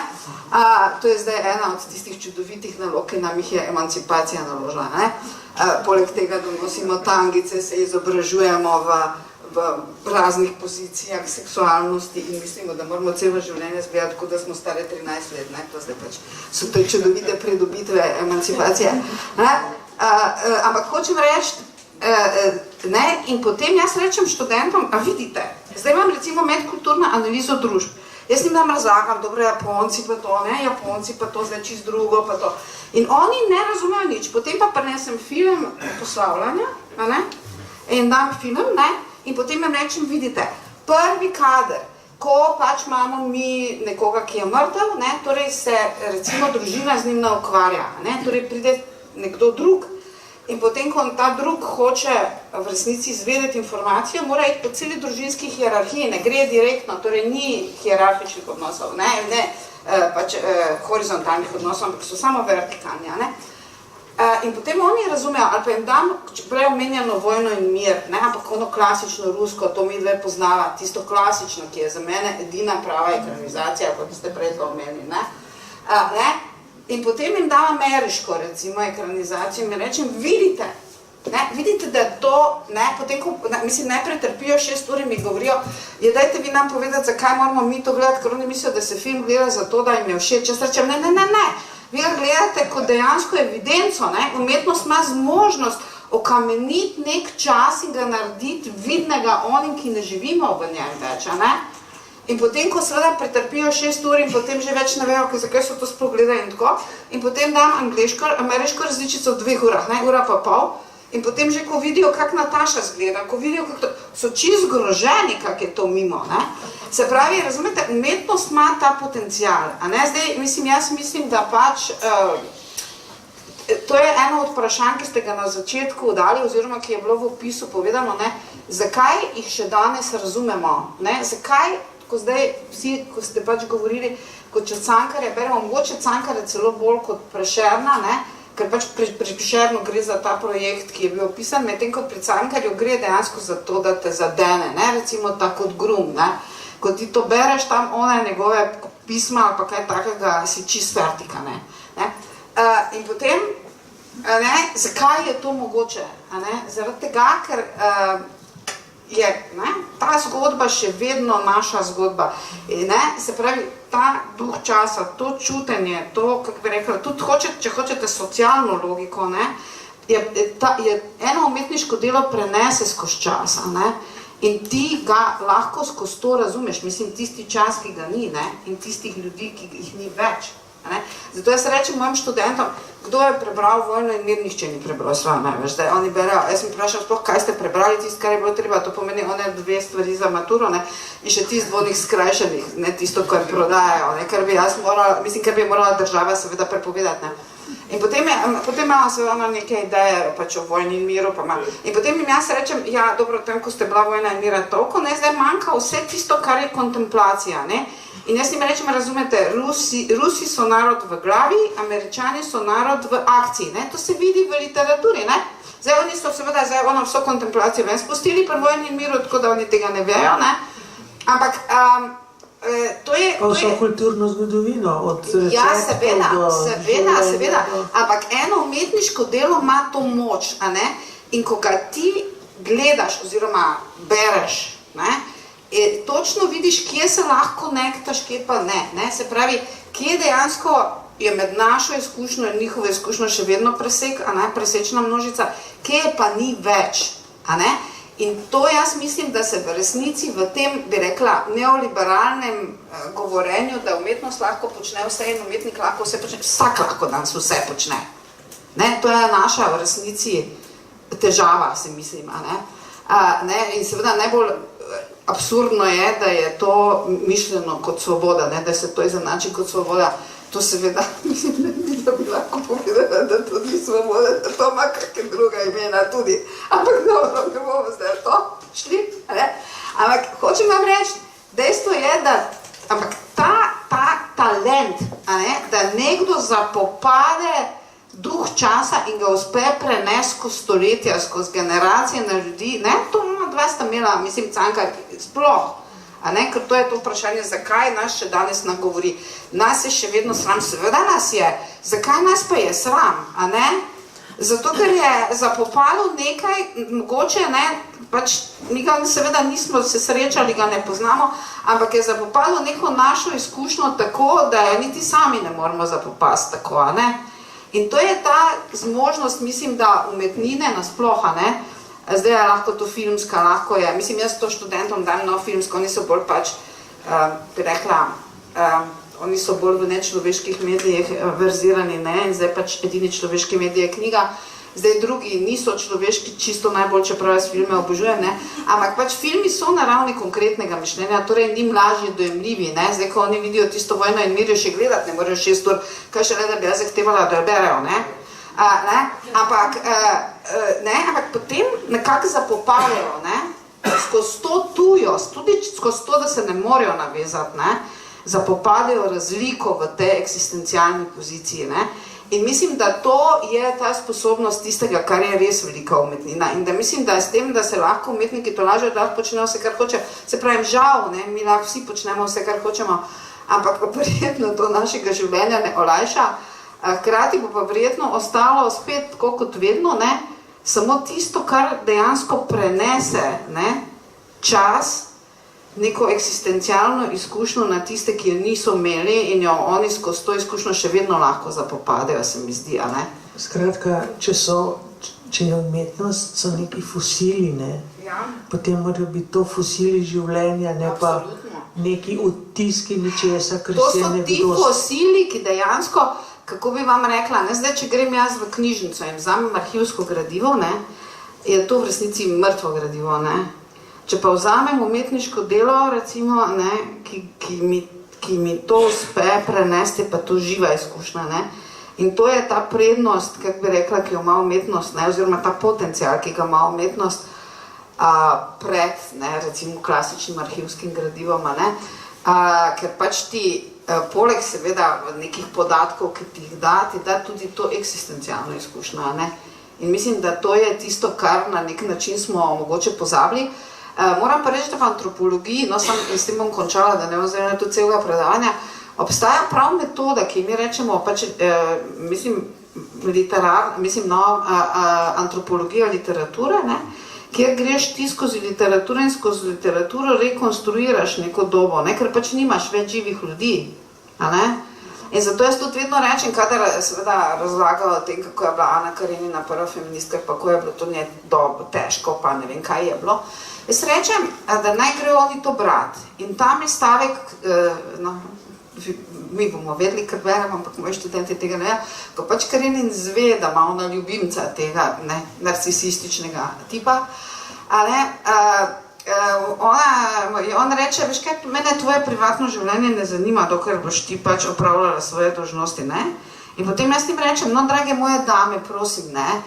To je zdaj ena od tistih čudovitih nalog, ki nam jih je emancipacija naložila, ne. Poleg tega, da nosimo tangice, se izobražujemo v raznih pozicijah seksualnosti in mislimo, da moramo celo življenje zgledati, kot da smo stare 13 let, ne, to zdaj pač so te čudovite pridobitve emancipacije, ne, ampak hočem reči, ne, in potem jaz rečem študentom, a vidite, zdaj imam recimo medkulturno analizo družb, jaz jim nam razlagam, dobro, Japonci pa to, ne, Japonci pa to, zdaj čist drugo pa to, in oni ne razumejo nič, potem pa prinesem film poslavljanja, a ne, in dam film, ne, in potem jim rečem, vidite, prvi kader, ko pač imamo mi nekoga, ki je mrtev, ne, torej se recimo družina z njim ne ukvarja, ne, torej pride nekdo drug in potem, ko ta drug hoče v resnici izvedeti informacijo, mora iti po celi družinski hierarhiji, ne gre direktno, torej ni hierarhičnih odnosov, ne, pač horizontalnih odnosov, ampak so samo vertikalni, ne. In potem oni razumejo, ali pa jim dam prej omenjeno Vojno in mir, ne, ampak ono klasično rusko, to mi dve poznava, tisto klasično, ki je za mene edina prava ekranizacija, kot ste prej to omenili, ne. In potem jim dam ameriško, recimo, ekranizacijo in mi rečem, vidite, da je to, ne, potem, ko, mislim, najprej trpijo 6 ur in mi govorijo, dajte vi nam povedati, zakaj moramo mi to gledati, ker oni mislijo, da se film gleda zato, da jim je všeč, jaz rečem, ne, vi ga gledate kot dejansko evidenco, ne, umetnost ima zmožnost okameniti nek čas in ga narediti vidnega onim, ki ne živimo v njem več, ne. In potem, ko seveda pretrpijo 6 ur in potem že več ne vejo, zakaj so to sploh gledali in tako, in potem dam ameriško različico v 2 urah, ne, ura pa pol, in potem že, ko vidijo, kak Nataša zgleda, ko vidijo, kako to, so čisto zgroženi, kak je to mimo, ne. Se pravi, razumete, umetnost ima ta potencial, a ne, zdaj, jaz mislim, da pač, to je eno od vprašanj, ki ste ga na začetku dali, oziroma ki je bilo v opisu povedano, ne, zakaj jih še danes razumemo, ne, zakaj, ko zdaj vsi, ko ste pač govorili, kot če Cankarja beremo, mogoče Cankarja celo bolj kot Prešerna, ne, ker pač pri Prešernu gre za ta projekt, ki je bil opisan, medtem ko pri Cankarju gre dejansko za to, da te zadene, ne, recimo tako kot Grum, ne, ko ti to bereš tam, one njegove pisma ali pa kaj takega, si čist vertika, ne. In potem, ne, zakaj je to mogoče, ne, zaradi tega, ker je, ne, ta zgodba še vedno naša zgodba, ne, se pravi, ta duh časa, to čutenje, to, kako bi rekla, tudi če hočete socialno logiko, ne, je eno umetniško delo prenese skozi časa, ne, in ti ga lahko skozi to razumeš, mislim, tisti čas, ki ga ni, ne, in tistih ljudi, ki jih ni več, ne. Zato jaz rečem mojim študentom, kdo je prebral Vojno in mir, nihče ni prebral, sva največ, zdaj oni berejo, jaz sem vprašal sploh, kaj ste prebrali, tisto, kar je bilo treba, to pomeni one 2 stvari za maturo, ne, in še tisto dvonih skrajšanih, ne, tisto, kar prodajajo, ne, kar bi jaz morala, mislim, kar bi morala država seveda prepovedati, ne. In potem imamo seveda neke ideje pač o Vojni in miru, in potem jim jaz rečem, ja, dobro, tem, ko ste bila Vojna in mira toliko, ne, zdaj manjka vse tisto, kar je kontemplacija, ne, in jaz jim rečem, razumete, Rusi so narod v glavi, Američani so narod v akciji, ne, to se vidi v literaturi, ne, zdaj oni so seveda vso kontemplacijo ven spustili pri Vojni in miru, tako da oni tega ne vejo, ne, ampak, to je... Pa vso kulturno zgodovino, od receptov do... Ja, seveda, ampak eno umetniško delo ima to moč, a ne, in ko ga ti gledaš oziroma bereš, ne, točno vidiš, kje se lahko konektaš, kje pa ne, se pravi, kje dejansko je med našo izkušnjo in njihovo izkušnjo še vedno presečna množica, kje je pa ni več, a ne? In to jaz mislim, da se v resnici v tem, bi rekla, neoliberalnem govorenju, da umetnost lahko počne vse in umetnik lahko vse počne, vsak lahko danes vse počne. Ne? To je naša v resnici težava, se mislim, a ne? In seveda najbolj absurdno je, da je to mišljeno kot svoboda, ne? Da se to izenači kot svoboda. To seveda, mislim, da bi lahko povedala, da to ni svoboda, da to ima kakšne druga imena tudi. Ampak dobro, ne bomo zdaj to šli. Ne? Ampak hočem vam reči, dejstvo je, da ampak ta talent, a ne, da nekdo zapopade duh časa in ga uspe prenesti skozi stoletja, skozi generacije na ljudi, ne, to ima 200 imela, mislim, Cankar, sploh. A ne, ker to je to vprašanje, zakaj nas še danes nagovori. Nas je še vedno sram, seveda nas je. Zakaj nas pa je sram, a ne? Zato, ker je zapopalo nekaj, mogoče, ne, pač mi ga seveda nismo se srečali, ga ne poznamo, ampak je zapopalo neko našo izkušnjo tako, da je niti sami ne moramo zapopasti tako, a ne? In to je ta zmožnost, mislim, da umetnine nasploh, a ne? Zdaj je lahko to filmska, lahko je, mislim, jaz to študentom dam na filmsko, oni so bolj pač, bi rekla, oni so bolj v nečloveških medijih verzirani, ne, in zdaj pač edini človeški medij je knjiga, zdaj drugi niso človeški, čisto najbolj, čeprav jaz filme obožujem, ne, ampak pač filmi so na ravni konkretnega mišljenja, torej njim lažje dojemljivi, ne, zdaj, ko oni vidijo tisto Vojno in mir, še gledati ne morajo 6 ur, kaj še le, da bi jaz zahtevala, da jo berejo, ne. Ampak potem nekako zapopadajo, ne, skozi to tujost, tudi skozi to, da se ne morejo navezati, ne, zapopadajo razliko v tej eksistencialni poziciji, ne, in mislim, da to je ta sposobnost tistega, kar je res velika umetnina in da mislim, da s tem, da se lahko umetniki tolažejo, da lahko počnejo vse, kar hoče, se pravim, žal, ne, mi lahko vsi počnemo vse, kar hočemo, ampak pa verjetno to našega življenja ne olajša. Hkrati bo pa verjetno ostalo spet, tako kot vedno, ne, samo tisto, kar dejansko prenese, ne, čas, neko eksistencialno izkušnjo na tiste, ki jo niso imeli in jo oni skozi to izkušnjo še vedno lahko zapopadejo, se mi zdi, a ne. Skratka, če je umetnost, so neki fosili, ne, potem morajo biti to fosili življenja, ne pa neki odtiski ničesa, kar se je nekdo... To so ti fosili, ki dejansko, kako bi vam rekla, ne, zdaj, če grem jaz v knjižnico in vzamem arhivsko gradivo, ne, je to v resnici mrtvo gradivo, ne. Če pa vzamem umetniško delo, recimo, ne, ki mi to uspe prenesti, pa to živa izkušnja, ne. In to je ta prednost, kako bi rekla, ki jo ima umetnost, ne, oziroma ta potencial, ki ga ima umetnost pred, ne, recimo, klasičnim arhivskim gradivom, ne, ker pač ti poleg seveda nekih podatkov, ki ti jih da, ti da tudi to eksistencialno izkušnjo, ne. In mislim, da to je tisto, kar na nek način smo mogoče pozabili. Moram pa reči, da v antropologiji, no, in s tem bom končala, da ne bom zdaj tudi celega predavanja, obstaja prav metoda, ki mi rečemo, pač, antropologija literature, ne, kjer greš ti skozi literaturo in skozi literaturo rekonstruiraš neko dobo, ne, ker pač nimaš več živih ljudi, a ne? In zato jaz tudi vedno rečem, kadar seveda razlagajo o tem, kako je bila Ana Karenina prva feministka, pa ko je bilo to nje težko, pa ne vem, kaj je bilo. Jaz rečem, da naj grejo oni to brati. In tam je stavek, mi bomo vedeli, ker beremo, ampak moji študenti tega ne vejo, ko pač Karenin zve, da ima ona ljubimca tega narcisističnega tipa, on reče, veš kaj, mene tvoje privatno življenje ne zanima, dokler boš ti pač opravljala svoje dolžnosti, ne? In potem jaz tim rečem, no, drage moje dame, prosim, ne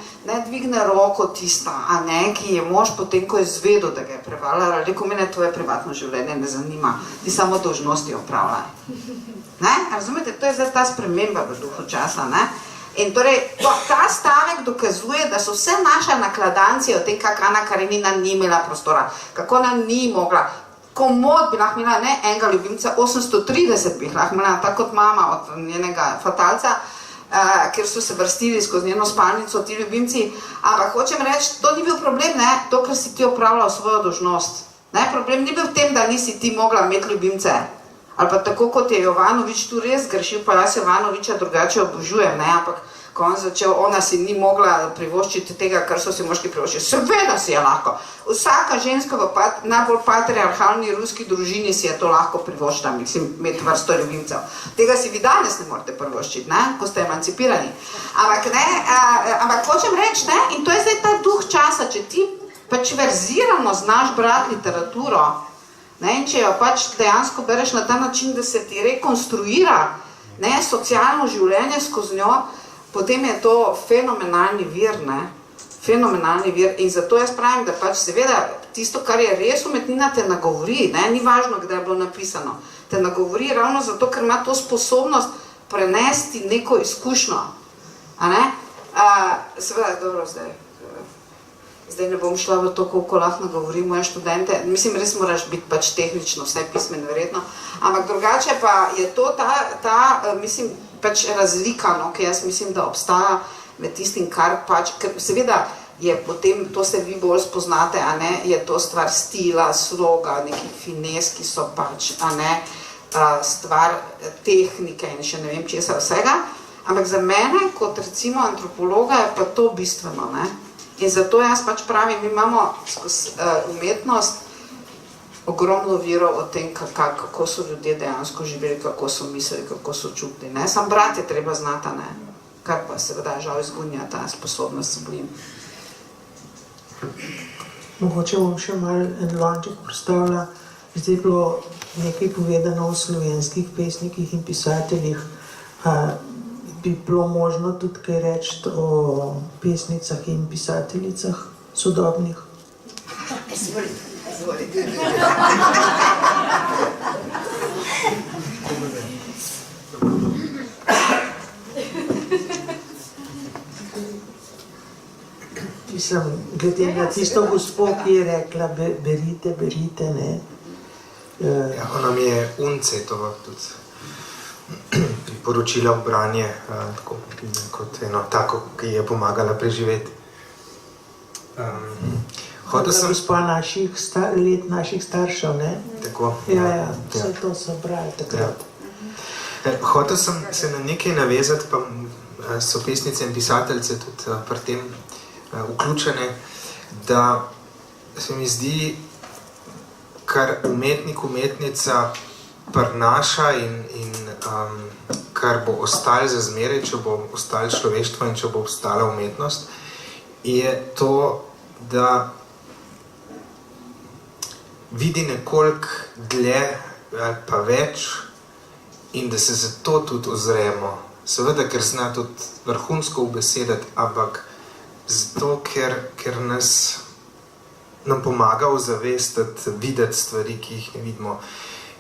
dvigne roko tista, a ne, ki je mož potem, ko je zvedel, da ga je prevaljala, rekel, mene tvoje privatno življenje ne zanima, ti samo dolžnosti opravljaj. Ne? Razumete, to je zdaj ta sprememba v duhu časa, ne? In torej, ta stavek dokazuje, da so vse naše nakladancije o tem, kako Ana Karenina ni imela prostora, kako ona ni mogla, komod bi lahko imela, ne, enega ljubimca, 830 bi lahko imela, tako kot mama od njenega fatalca, ker so se vrstili skozi njeno spalnico ti ljubimci, ampak hočem reči, to ni bil problem, ne, to, ker si ti opravljal svojo dolžnost. Ne, problem ni bil v tem, da nisi ti mogla imeti ljubimce, Ali pa tako, kot je Jovanovič tu res grešil, pa jaz Jovanoviča drugače obožujem, ne, ampak ko on začel, ona si ni mogla privoščiti tega, kar so si moški privoščili. Seveda si je lahko. Vsaka ženska v najbolj patriarhalni ruski družini si je to lahko privoščila, mislim, imeti vrsto ljubimcev. Tega si vi danes ne morete privoščiti, ne, ko ste emancipirani. Ampak hočem reči, ne, in to je zdaj ta duh časa, če ti pač verzirano znaš brati literaturo, ne, in če jo pač dejansko bereš na ta način, da se ti rekonstruira, ne, socialno življenje skozi njo, potem je to fenomenalni vir, ne? Fenomenalni vir. In zato jaz pravim, da pač seveda tisto, kar je res umetnina, te nagovori, ne? Ni važno, kdaj je bilo napisano. Te nagovori ravno zato, ker ima to sposobnost prenesti neko izkušnjo. A ne? Seveda, dobro, zdaj ne bom šla v to, koliko lahko nagovori moje študente. Mislim, res moraš biti pač tehnično, vse pismen, verjetno. Ampak drugače pa je to mislim, pač razlika, no, ki jaz mislim, da obstaja med tistim, kar pač, ker seveda je potem, to se vi bolj spoznate, a ne, je to stvar stila, sloga, nekih fines, ki so pač, a ne, stvar tehnike in še ne vem česa vsega, ampak za mene, kot recimo antropologa, je pa to bistveno, ne, in zato jaz pač pravim, mi imamo skozi umetnost ogromno virov o tem, kako so ljudje dejansko živeli, kako so mislili, kako so čutili, ne? Sam brat je treba znati, ne? Kar pa seveda žal izgunja ta sposobnost, se bojim. Mogoče bom še malo en lonček predstavila. Zdaj je bilo nekaj povedano o slovenskih pesnikih in pisateljih. Bi bilo možno tudi kaj reči o pesnicah in pisateljicah sodobnih? Izvolite. Mislim, glede na tisto gospo, ki je rekla, berite, ne. Ja, ona mi je Uncetova tudi priporočila v branje, kot eno tako, ki je pomagala preživeti. Gospa let naših staršev, ne? Tako. Ja, vse to so brali takrat. Hotel sem se na nekaj navezati, pa so pesnice in pisateljce tudi pri tem vključene, da se mi zdi, kar umetnik, umetnica prinaša in kar bo ostalo za zmeraj, če bo ostalo človeštvo in če bo ostala umetnost, je to, da vidi nekoliko dlje ali pa več in da se zato tudi ozremo. Seveda, ker zna tudi vrhunsko ubesediti, ampak zato, ker nam pomaga ozavestiti, videti stvari, ki jih ne vidimo.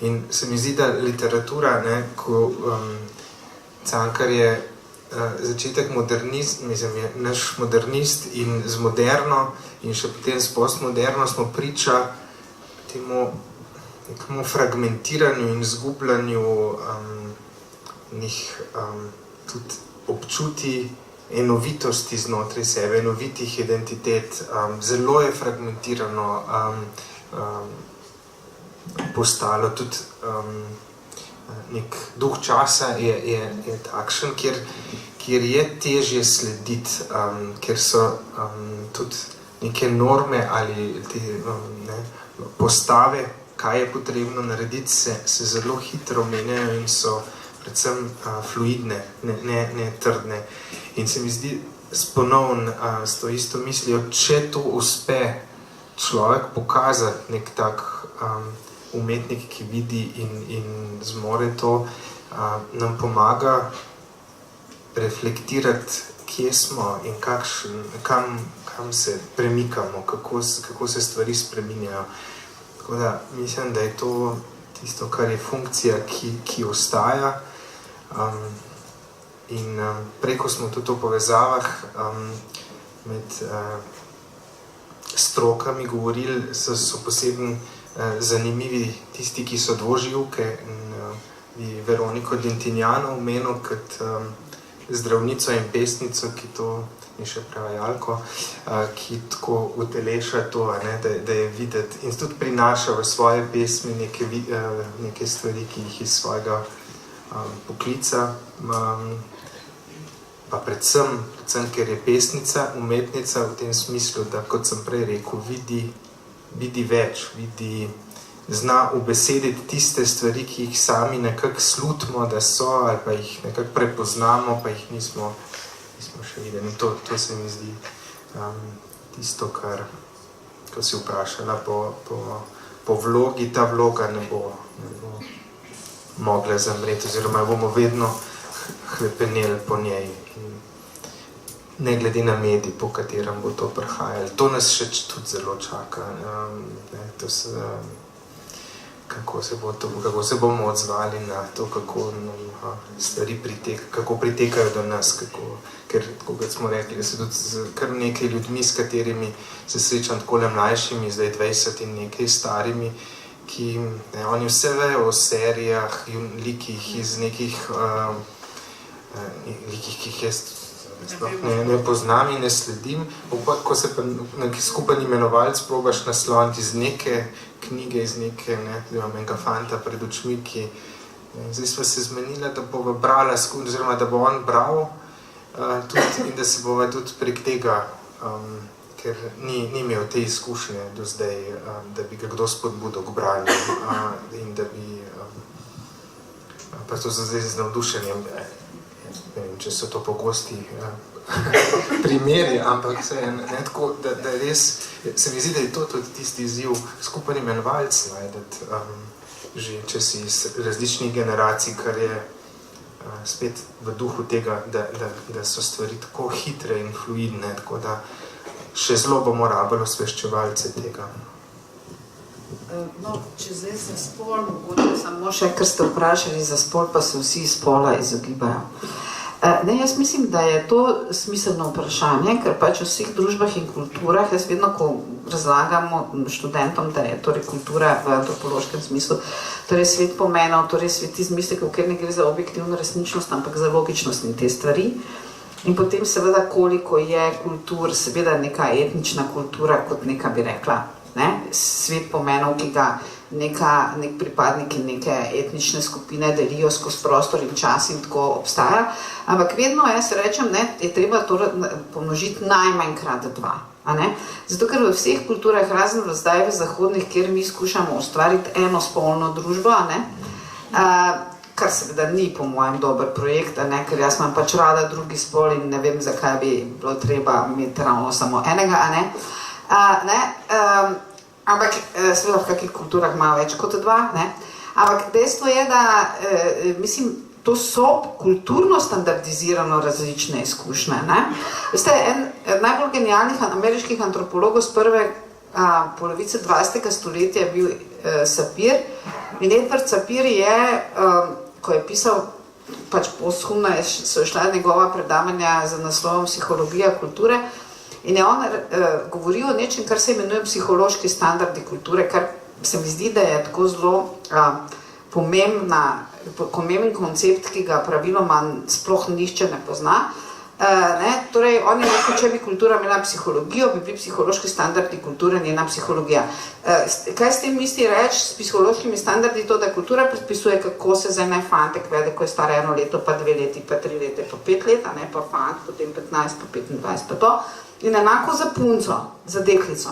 In se mi zdi, da literatura, ne, ko Cankar je začetek modernizma, mislim, je naš modernist in z moderno in še potem s postmoderno smo priča temu nekemu fragmentiranju in izgubljanju tudi občuti enovitosti znotraj sebe, enovitih identitet. Zelo je fragmentirano postalo, tudi nek duh časa je takšen, kjer je težje slediti, ker so tudi neke norme ali te postave, kaj je potrebno narediti, se zelo hitro menjajo in so predvsem fluidne, ne trdne. In se mi zdi ponovno s to isto mislijo, če to uspe človek pokazati nek tak umetnik, ki vidi in zmore to, nam pomaga reflektirati, kje smo in kam se premikamo, kako se stvari spreminjajo. Tako da mislim, da je to tisto, kar je funkcija, ki ostaja. In preko smo tudi v povezavah med strokami govorili, so posebno zanimivi tisti, ki so dvoživke. Bi Veroniko Dintinjano omenil kot zdravnico in pesnico, ki to in še prevajalko, ki tako uteleša to, da je videti in tudi prinaša v svoje pesmi neke stvari, ki jih iz svojega poklica, pa predvsem, ker je pesnica, umetnica v tem smislu, da, kot sem prej rekel, vidi več, zna ubesediti tiste stvari, ki jih sami nekako slutimo, da so, ali pa jih nekako prepoznamo, pa jih nismo še videli. To se mi zdi tisto, kar si vprašala po vlogi, ta vloga ne bo mogla zamreti, oziroma bomo vedno hlepeneli po njej. Ne glede na medij, po katerem bo to prihajalo. To nas še tudi zelo čaka. Kako se bomo odzvali na to, kako stvari pritekajo do nas, ker, kot smo rekli, se tudi kar nekaj ljudmi, s katerimi se srečam takole mlajšimi, zdaj 20 in nekaj starimi, ki oni vse vejo o serijah, likih iz nekih likih, ki jih jaz ne poznam in ne sledim, ko se pa neki skupen imenovalc probaš nasloniti iz neke knjige, iz nekega fanta pred očmi, ki zdaj sva se zmenila, da bova brala skupaj, oziroma da bo on bral tudi in da se bova tudi prek tega, ker ni imel te izkušnje do zdaj, da bi ga kdo spodbudil k branju in da bi pa to zdaj z navdušenjem, ne vem, če so to pogosti primeri, ampak ne tako, da res, se mi zdi, da je to tudi tisti izziv skupen imenovalc najdeti, že če si iz različnih generacij, kar je spet v duhu tega, da so stvari tako hitre in fluidne, tako da še zelo bomo rabili osveščevalce tega. No, če zdaj za spol, mogoče samo še, ker ste vprašali za spol, pa se vsi spola izogibajo. Ne, jaz mislim, da je to smiselno vprašanje, ker pač v vseh družbah in kulturah, jaz vedno, ko razlagamo študentom, da je torej kultura v antropološkem smislu, torej svet pomenov, torej svet izmislekov, ker ne gre za objektivno resničnost, ampak za logičnost in te stvari. In potem seveda, koliko je kultur, seveda neka etnična kultura, kot neka bi rekla, svet pomenov, ki ga nek pripadniki neke etnične skupine delijo skozi prostor in čas in tako obstaja. Ampak vedno, jaz rečem, je treba to pomnožiti najmanj krat 2. Zato, ker v vseh kulturah, razen zdaj v zahodnih, kjer mi skušamo ustvariti eno spolno družbo, kar seveda ni po mojem dober projekt, ker jaz imam pač rada drugi spol in ne vem, zakaj bi bilo treba imeti ravno samo enega, ampak seveda v kakih kulturah ima več kot 2, ampak dejstvo je, da mislim, to so kulturno standardizirano različne izkušnje. Veste, en najbolj genialnih ameriških antropologov z prve polovice 20. stoletja je bil Sapir. In Edward Sapir je, ko je pisal, pač posthumno so šla njegova predavanja z naslovom Psihologija kulture, in je on govoril o nečem, kar se imenuje psihološki standardi kulture, kar se mi zdi, da je tako zelo pomemben koncept, ki ga praviloma sploh nihče ne pozna. Torej, on je rekel, če bi kultura imela psihologijo, bi bili psihološki standardi kulture njena psihologija. Kaj s tem misli reči s psihološkimi standardi? To, da kultura predpisuje, kako se za ene fantek vede, ko je star 1 leto, pa 2 leti, pa 3 leta, pa 5 let, pa fant, potem 15, pa 25, pa to. In enako za punco, za deklico.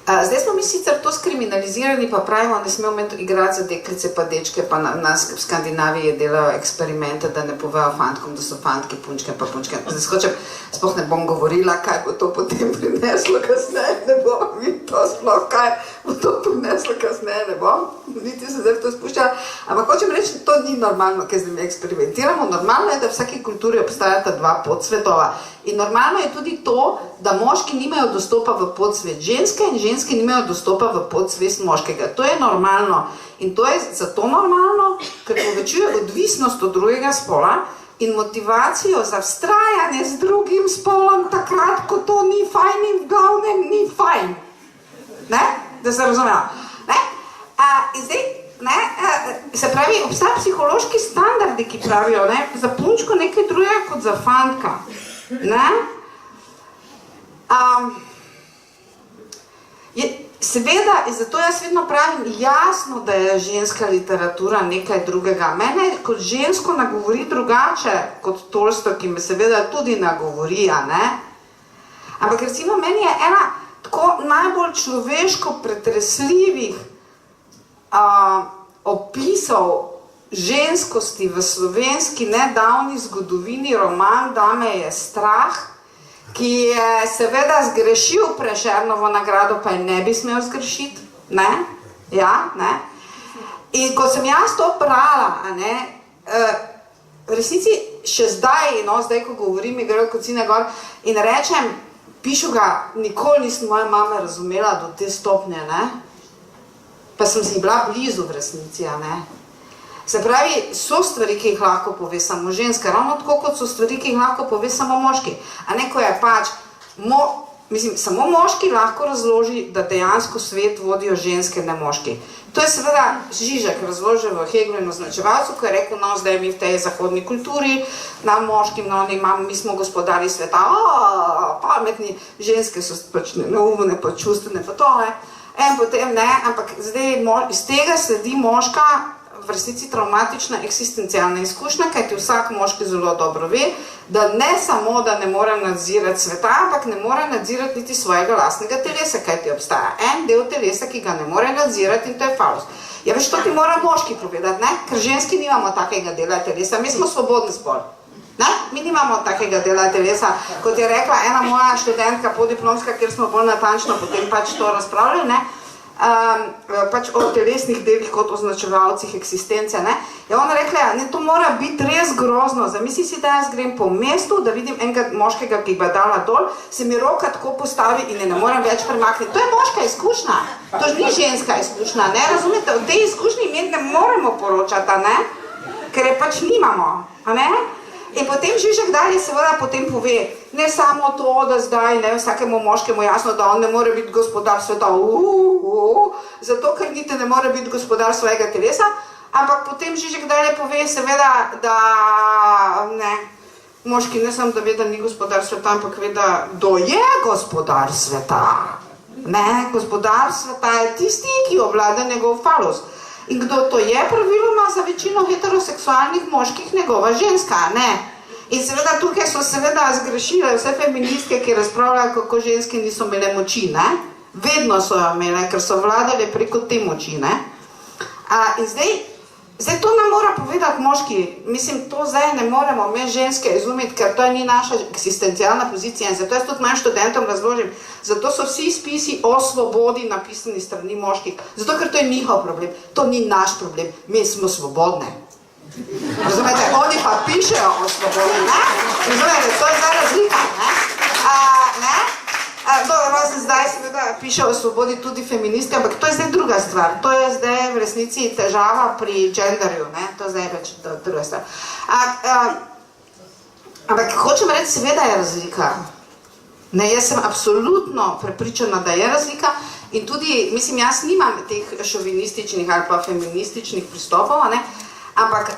Zdaj smo mi sicer to skriminalizirani, pa pravimo, ne smemo igrati za deklice pa dečke, pa nas v Skandinaviji delajo eksperimente, da ne povejo fantkom, da so fantki, punčke pa punčke. Zdaj sploh ne bom govorila, kaj bo to potem prineslo kasneje, ne bom videla sploh, kaj bo to prineslo kasneje, ne bom, niti se zdaj v to spuščala. Ampak hočem reči, to ni normalno, ker z njim eksperimentiramo. Normalno je, da v vsaki kulturi obstajata 2 podsvetova. In normalno je tudi to, da moški nimajo dostopa v podsvet ženske in ženske nimajo dostopa v podsvest moškega. To je normalno. In to je zato normalno, ker povečuje odvisnost od drugega spola in motivacijo za vztrajanje z drugim spolom takrat, ko to ni fajn in v glavnem ni fajn. Da se razumela. In zdaj, se pravi, obstaja psihološki standardi, ki pravijo, za punčko nekaj drugega kot za fantka. Ne? Seveda, zato jaz vedno pravim, jasno, da je ženska literatura nekaj drugega. Mene kot žensko nagovori drugače kot Tolstoj, ki me seveda tudi nagovori, ne? Ampak recimo meni je ena tako najbolj človeško pretresljivih opisov ženskosti v slovenski nedavni zgodovini roman Dame je strah, ki je seveda zgrešil Prešernovo nagrado, pa je ne bi smel zgrešiti, ne? Ja, ne? In ko sem jaz to brala, ne, v resnici še zdaj, no, zdaj, ko govorim, mi gre kot cine gor in rečem, pišu ga, nikoli nisem moja mama razumela do te stopnje, ne? Pa sem si bila blizu v resnici, ne? Se pravi, so stvari, ki jih lahko pove samo ženska, ravno tako, kot so stvari, ki jih lahko pove samo moški. A ne, ko je pač, samo moški lahko razloži, da dejansko svet vodijo ženske, ne moški. To je seveda Žižek razložil v Heglu in označevalcu, ko je rekel, no, zdaj mi v tej zahodni kulturi, nam moškim, no, mi smo gospodari sveta, pametni, ženske so pač neumne, pa čustvene, pa tole. In potem ne, ampak zdaj iz tega sledi moška, v resnici traumatična eksistencialna izkušnja, kajti vsak moški zelo dobro ve, da ne samo, da ne more nadzirati sveta, ampak ne more nadzirati niti svojega lastnega telesa, kajti obstaja en del telesa, ki ga ne more nadzirati in to je falus. Ja, veš, to ti mora moški povedati, ne? Ker ženski nimamo takega dela telesa, mi smo svobodni spol. Ne? Mi nimamo takega dela telesa, kot je rekla ena moja študentka podiplomska, kjer smo bolj natančno potem pač to razpravljali, ne? Pač o telesnih delih kot označevalcih eksistence, ne? Je ona rekla, ne, to mora biti res grozno, zamisli si, da jaz grem po mestu, da vidim enega moškega, ki ga dala dol, se mi roka tako postavi in ne morem več premakniti. To je moška izkušnja, to ni ženska izkušnja, ne? Razumete, o tej izkušnji mi ne moremo poročati, ne? Ker je pač nimamo, a ne? In potem Žižek dalje seveda potem pove, ne samo to, da zdaj ne vsakemu moškemu jasno, da on ne more biti gospodar sveta, zato ker niti ne more biti gospodar svojega telesa, ampak potem Žižek dalje pove seveda, da ne, moški ne samo da ve, da ni gospodar sveta, ampak ve, da kdo je gospodar sveta. Ne, gospodar sveta je tisti, ki obvlada njegov falus. In kdo to je praviloma za večino heteroseksualnih moških njegova ženska, ne? In seveda tukaj so seveda zgrešile vse feministke, ki razpravljajo, kako ženske niso imele moči, ne? Vedno so jo imele, ker so vladale preko te moči, ne? In zdaj to nam mora povedati moški, mislim, to zdaj ne moremo me ženske izumiti, ker to ni naša eksistencialna pozicija in zato jaz tudi manj študentom razložim, zato so vsi spisi o svobodi napisani strani moških, zato ker to je njihov problem, to ni naš problem, mi smo svobodne. Razumete, oni pa pišejo o svobodi, ne? Razumete, to je zdaj razlika, ne? Razen zdaj seveda piše o svobodi tudi feministke, ampak to je zdaj druga stvar. To je zdaj v resnici težava pri genderju, ne? To je zdaj več druga stvar. Ampak hočem reči, seveda je razlika. Ne, jaz sem absolutno prepričana, da je razlika in tudi, mislim, jaz nimam teh šovinističnih ali pa feminističnih pristopov, ne? Ampak,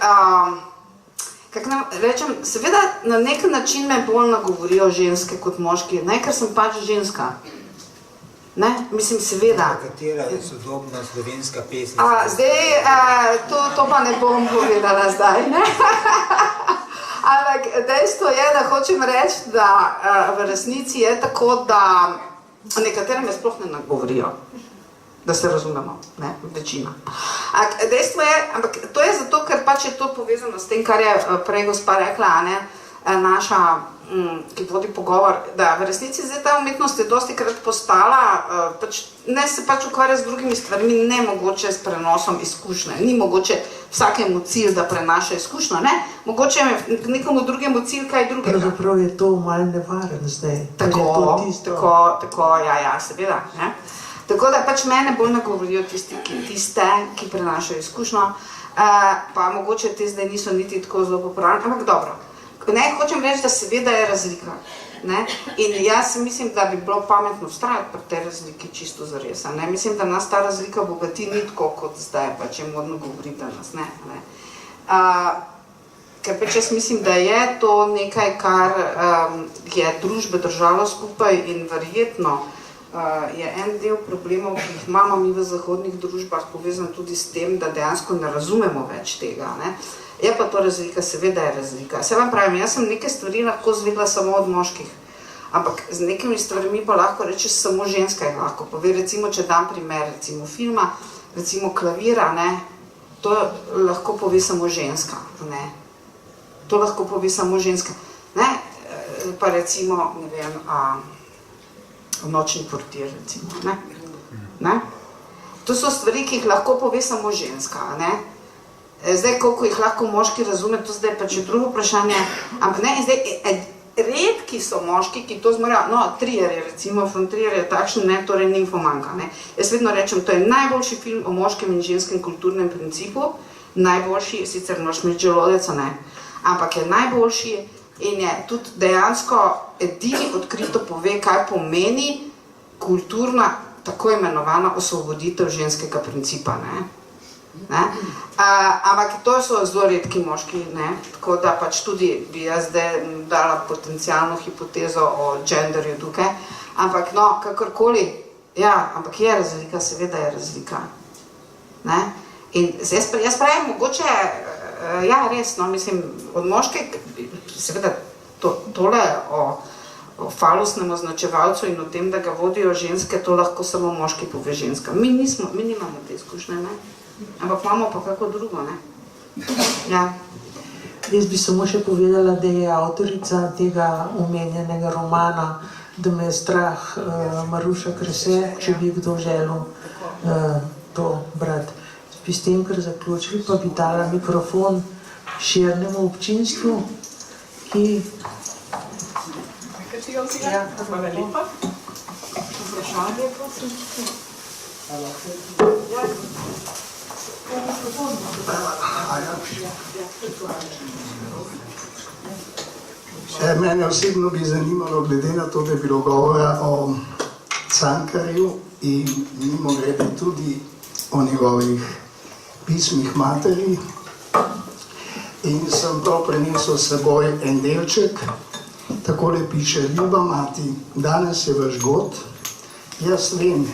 kako nam rečem, seveda na nek način me bolj nagovorijo ženske kot moški, ne, ker sem pač ženska. Ne, mislim, seveda. Katera je sodobna slovenska pesnica? Zdaj, to pa ne bom povedala zdaj, ne. Ampak dejstvo je, da hočem reči, da v resnici je tako, da nekatere me sploh ne nagovorijo. Da se razumemo, ne, večina. Dejstvo je, ampak to je zato, ker pač je to povezano s tem, kar je prej gospa rekla, ne, naša, ki vodi pogovor, da v resnici zdaj ta umetnost je dosti krat postala, ne se pač ukvarja z drugimi stvarmi, ne mogoče s prenosom izkušnje, ni mogoče vsakemu cilj, da prenaša izkušnjo, ne, mogoče je nekomu drugemu cilj kaj drugega. Pravzaprav je to malo nevaren zdaj. Tako, ja, seveda, ne. Tako da pač mene bolj nagovorijo tiste, ki prenašajo izkušnjo, pa mogoče te zdaj niso niti tako zelo popularni, ampak dobro. Ne, hočem reči, da seveda je razlika. Ne? In jaz mislim, da bi bilo pametno vztrajati pri tej razliki čisto zares. Ne? Mislim, da nas ta razlika bogati ni tako, kot zdaj, pač je modno govoriti, da nas ne. ker pač jaz mislim, da je to nekaj, kar je družbe držalo skupaj in verjetno je en del problemov, ki jih imamo mi v zahodnih družbah, povezan tudi s tem, da dejansko ne razumemo več tega. Ne? Je pa to razlika, seveda je razlika. Se vam pravim, jaz sem neke stvari lahko zvedela samo od moških, ampak z nekimi stvarmi pa lahko rečeš samo ženska jih lahko pove. Recimo, če dam primer, recimo filma, recimo klavira, ne? To lahko pove samo ženska. Ne? To lahko pove samo ženska. Ne? Pa recimo, ne vem, nočni portir, recimo. Ne? Ne? To so stvari, ki jih lahko pove samo ženska. Ne? Zdaj, koliko jih lahko moški razume, to zdaj pač je drugo vprašanje. Ampak ne, zdaj, redki so moški, ki to zmorejo. No, Trier je, recimo, von Trier je takšen, ne, torej Nimfomanka. Ne? Jaz vedno rečem, to je najboljši film o moškem in ženskem kulturnem principu. Najboljši, sicer moraš imeti želodec, ne, ampak je najboljši in je tudi dejansko edini odkrito pove, kaj pomeni kulturna, tako imenovana osvoboditev ženskega principa. Ne? Ne? Ampak to so zelo redki moški, ne? Tako da pač tudi bi jaz zdaj dala potencialno hipotezo o genderju tukaj, ampak no, kakorkoli, ja, ampak je razlika, seveda je razlika. Ne? In jaz pravim, mogoče, ja, res, no, mislim, od moške, seveda tole o falusnem označevalcu in o tem, da ga vodijo ženske, to lahko samo moški pove ženska. Mi nimamo te izkušnje, ne? Ampak imamo pa kako drugo, ne? Ja. Jaz bi samo še povedala, da je avtorica tega omenjenega romana, da me je strah, Maruša Krese, če bi kdo želel to brati. Bi s tem, kar zaključili, pa bi dala mikrofon širnemu občinstvu, ki... Ja, hvala lepa. Vprašanje, prosim. Mene osebno bi zanimalo, glede na to, da je bilo govora o Cankarju in mimogrede tudi o njegovih pismih materi. In sem prav prenesel s seboj en delček, takole piše: Ljuba mati, danes je vaš god, jaz vem,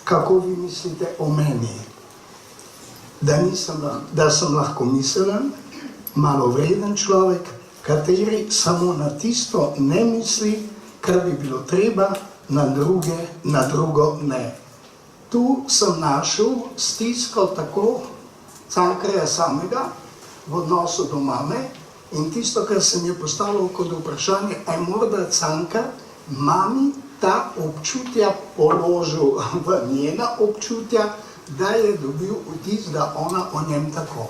kako vi mislite o meni. Da sem lahko miselen, malovreden človek, kateri samo na tisto ne misli, kar bi bilo treba, na drugo ne. Tu sem našel stisko tako Cankarja samega v odnosu do mame in tisto, kar se mi je postavilo kot vprašanje, je morda Cankar mami ta občutja položil v njena občutja, da je dobil vtis, da ona o njem tako.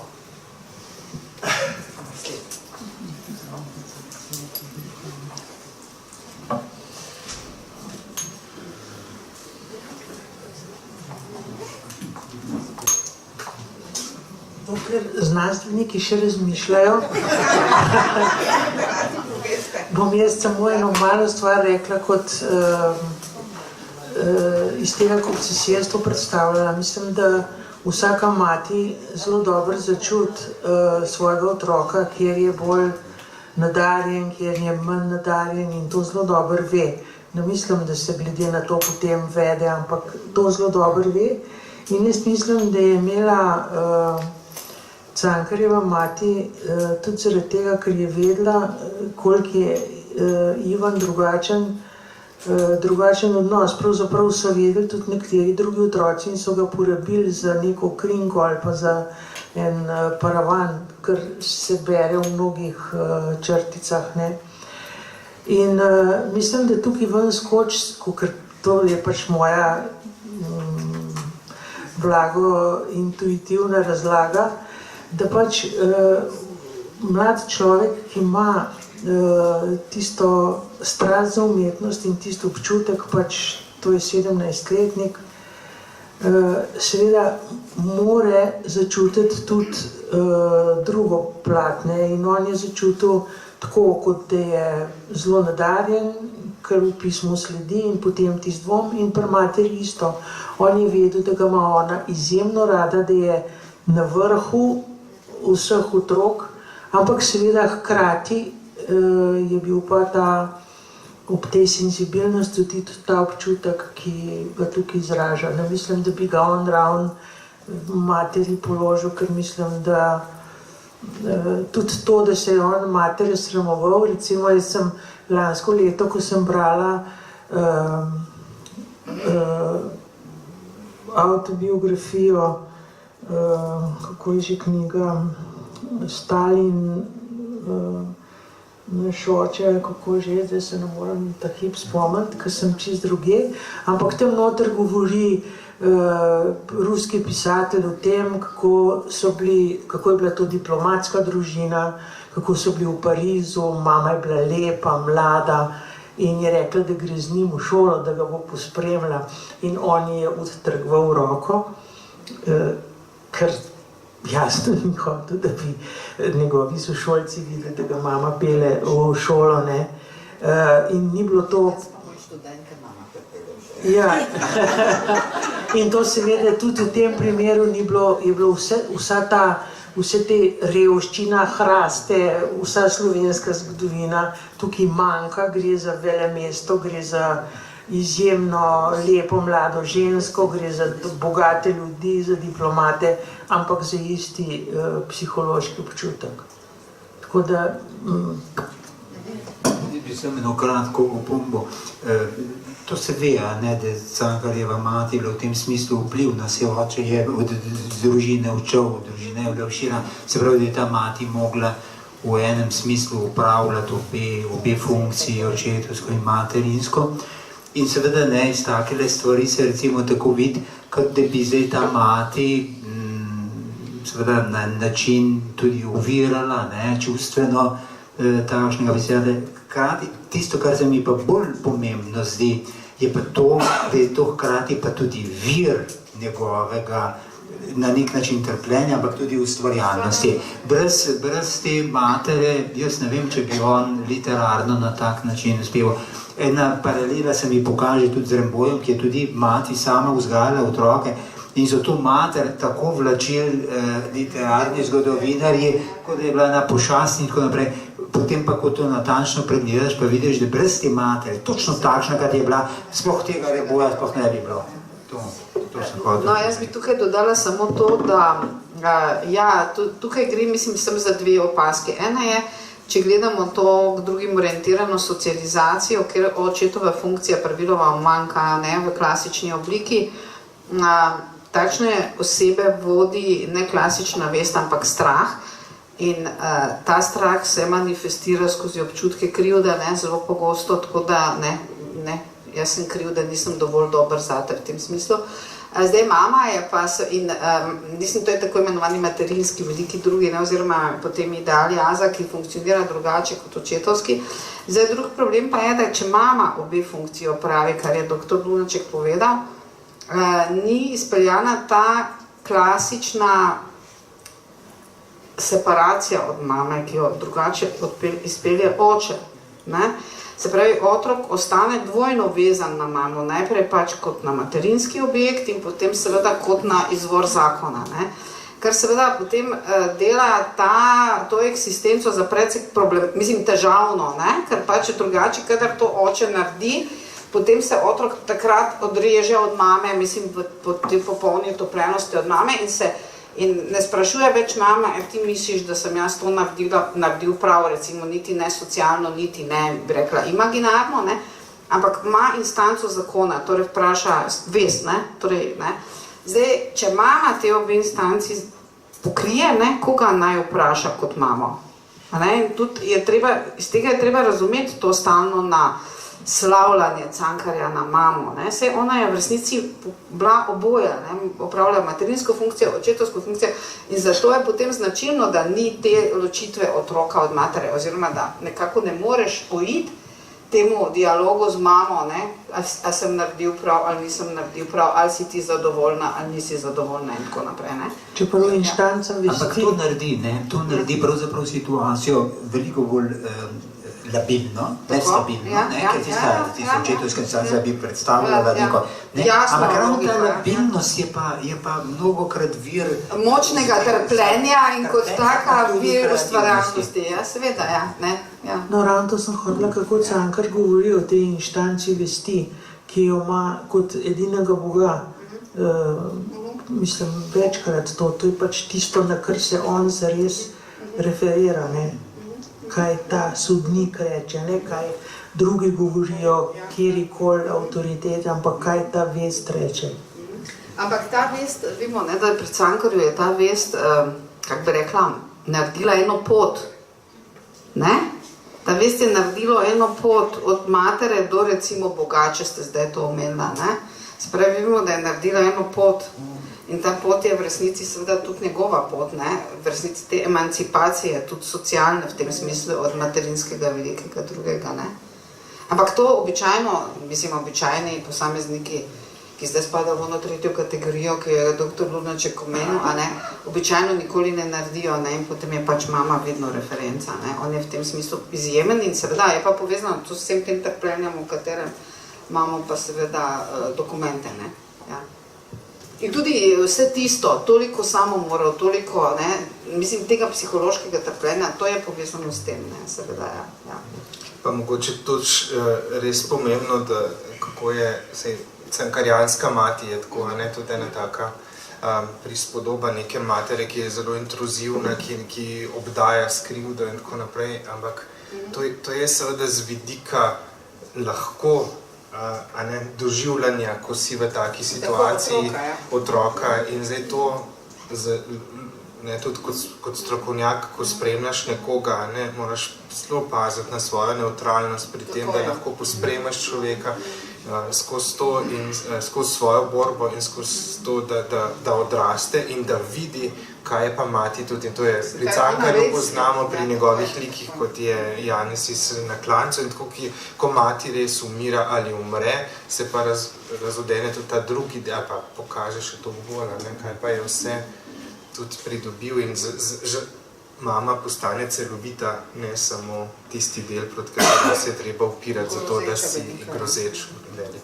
Dokler znanstveniki še razmišljajo, bom jaz samo eno malo stvar rekla, kot iz tega, kot si jaz to predstavljala. Mislim, da vsaka mati zelo dobro začuti svojega otroka, kjer je bolj nadarjen, kjer je manj nadarjen in to zelo dobro ve. Ne mislim, da se glede na to potem vede, ampak to zelo dobro ve. In jaz mislim, da je imela Cankarjeva mati tudi zaradi tega, ker je vedela, koliko je Ivan drugačen odnos. Pravzaprav so vedeli tudi nekateri drugi otroci in so ga porabili za neko kringo ali pa za en paravan, kar se bere v mnogih črticah. Ne? In mislim, da tukaj ven skoči, ker to je pač moja blago intuitivna razlaga, da pač mlad človek, ki ima tisto strast za umetnost in tisto občutek, pač to je 17-letnik, seveda more začutiti tudi drugo plat, ne? In on je začutil tako, kot da je zelo nadarjen, kar v pismu sledi in potem tisti dvom in pri materi isto. On je vedel, da ga ima ona izjemno rada, da je na vrhu vseh otrok, Ampak seveda hkrati je bil pa ta ob tej senzibilnosti tudi ta občutek, ki ga tukaj izraža. Ne mislim, da bi ga on ravno materi položil, ker mislim, da tudi to, da se je on matere sramoval. Recimo, jaz sem lansko leto, ko sem brala autobiografijo, kako je že knjiga, Stalin, naš oče, kako že, zdaj se ne moram ta hip spomniti, ker sem čist druge, ampak tam noter govori ruski pisatelj o tem, kako je bila to diplomatska družina, kako so bili v Parizu, mama je bila lepa, mlada in je rekla, da gre z njim v šolo, da ga bo pospremila in on je odtrgval roko, ker jasno ni hotel, da bi njegovi sošolci videli, da ga mama pele v šolo, ne. In ni bilo to... Ja, in to seveda tudi v tem primeru ni bilo, je bilo vse te revščina, hraste, vsa slovenska zgodovina, tukaj manjka, gre za velemesto, gre za izjemno lepo mlado žensko, gre za bogate ljudi, za diplomate, ampak za isti psihološki občutek. Tako da... Bi sem eno kratko opombo. To se ve, ne, da je Cankarjeva mati bila v tem smislu vpliv na se oče, je od družine odšel, od družine odšla. Se pravi, da je ta mati mogla v enem smislu upravljati obe funkcije, očetovsko in materinsko. In seveda ne, iz takele stvari se recimo tako vidi, kot da bi zdaj ta mati seveda na način tudi uvirala, ne, čustveno takšnega besede. Hkrati, tisto, kar se mi pa bolj pomembno zdi, je pa to, da je to hkrati pa tudi vir njegovega na nek način trpljenja, ampak tudi ustvarjalnosti. Brez te matere, jaz ne vem, če bi on literarno na tak način uspeval. Ena paralela se mi pokaže tudi z Rembojem, ki je tudi mati sama vzgajala otroke in so to mater tako vlačili literarni zgodovinarji, kot da je bila na pošasti in tako naprej. Potem pa, ko to natančno pregledaš, pa vidiš, da brez te matere, točno takšna, kad je bila, sploh tega Remboja sploh ne bi bilo. To sem hodil. No, jaz bi tukaj dodala samo to, da ja, tukaj gre, mislim, sem za dve opaske. Ena je, če gledamo to k drugim orientirano socializacijo, ker očetova funkcija praviloma manjka, ne, v klasični obliki, takšne osebe vodi ne klasična vest, ampak strah. In ta strah se manifestira skozi občutke krivde, ne, zelo pogosto, tako da ne, jaz sem kriv, da nisem dovolj dober zate v tem smislu. Zdaj mama je pa, in mislim, to je tako imenovani materinski veliki drugi, ne, oziroma potem ideal jaza, ki funkcionira drugače kot očetovski. Zdaj drug problem pa je, da če mama obe funkcije opravi, kar je dr. Lunaček povedal, ni izpeljana ta klasična separacija od mame, ki jo drugače izpelje oče. Ne? Se pravi, otrok ostane dvojno vezan na mamo, najprej pač kot na materinski objekt in potem seveda kot na izvor zakona. Ne? Kar seveda potem dela to eksistenco za precej problem, mislim težavno, ne? Ker pač drugače, kadar to oče naredi, potem se otrok takrat odreže od mame, mislim, po tej popolni otopljenosti od mame in ne sprašuje več mama, ti misliš, da sem jaz to naredil prav, recimo niti ne socialno, niti ne, bi rekla, imaginarno, ne, ampak ima instanco zakona, torej vpraša vest, ne, torej, ne. Zdaj, če mama te obe instanci pokrije, ne, koga naj vpraša kot mamo, ne, in tudi je treba, iz tega je treba razumeti to stalno na slavljanje Cankarja na mamo. Ne? Saj ona je v resnici bila oboje, opravlja materinsko funkcijo, očetovsko funkcijo in zato je potem značilno, da ni te ločitve otroka od matere, oziroma da nekako ne moreš poiti temu dialogu z mamo, ne? A sem naredil prav ali nisem naredil prav, ali si ti zadovoljna ali nisi zadovoljna in tako naprej. Ne? Čeprav inštanca vesti. Ampak to naredi pravzaprav situacijo veliko bolj labilno, več stabilno, ker tista očetovska instanca bi predstavljala neko, ampak ravno ta labilnost je pa mnogokrat vir močnega trpljenja in kot taka vir ustvarjalnosti, seveda, No, ravno to sem hodila, kako Cankar govori o tej inštanci vesti, ki jo ima kot edinega Boga. Mislim, večkrat to je pač tisto, na kar se on zares referira, kaj ta sodnik reče, kaj drugi govorijo, kjerikoli avtoritete, ampak kaj ta vest reče. Ampak ta vest, vemo, da pri Cankarju je ta vest, kako bi rekla, naredila eno pot, Ta vest je naredilo eno pot od matere do recimo Boga, če ste zdaj to omenila, Spravi, vemo, da je naredila eno pot in ta pot je v resnici seveda tudi njegova pot, v resnici te emancipacije, tudi socialne v tem smislu od materinskega velikega drugega, Ampak to običajni posamezniki, ki zdaj spadajo v ono tretjo kategorijo, ki je dr. Lunaček omenil, običajno nikoli ne naredijo, in potem je pač mama vedno referenca, On je v tem smislu izjemen in seveda je pa povezano tudi s vsem tem trpljenjem, v katerem imamo pa seveda dokumente, In tudi vse tisto, toliko samomorov, toliko, mislim, tega psihološkega trpljenja, to je povezano s tem, seveda, Pa mogoče tudi res pomembno, da kako je, Cankarjanska mati je tako, tudi ena taka prispodoba neke matere, ki je zelo intruzivna, ki obdaja s krivdo in tako naprej, ampak to je seveda z vidika lahko doživljanja, ko si v taki situaciji otroka in zdaj to, tudi kot strokovnjak, ko spremljaš nekoga, moraš zelo paziti na svojo nevtralnost pri tem, da lahko pospremaš človeka skozi to in skozi svojo borbo in skozi to, da odraste in da vidi, kaj je pa mati tudi. In to je pri Cankarju poznamo pri njegovih likih, kot je Janez iz Na klancu in tako, ko mati res umira ali umre, se pa razodene tudi ta drugi del, pa pokaže še to bolj, kaj pa je vse tudi pridobil in mama postane celovita, ne samo tisti del, proti katerem se je treba upirati, zato da si grozeč velik.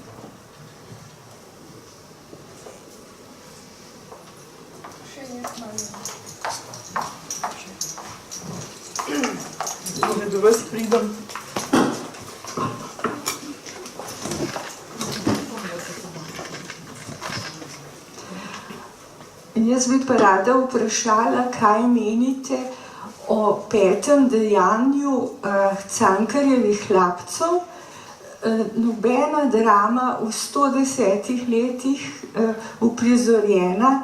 Do vas pridem. Jaz bi pa rada vprašala, kaj menite o petem dejanju Cankarjevih Hlapcev. Nobena drama v 110 letih uprizorjena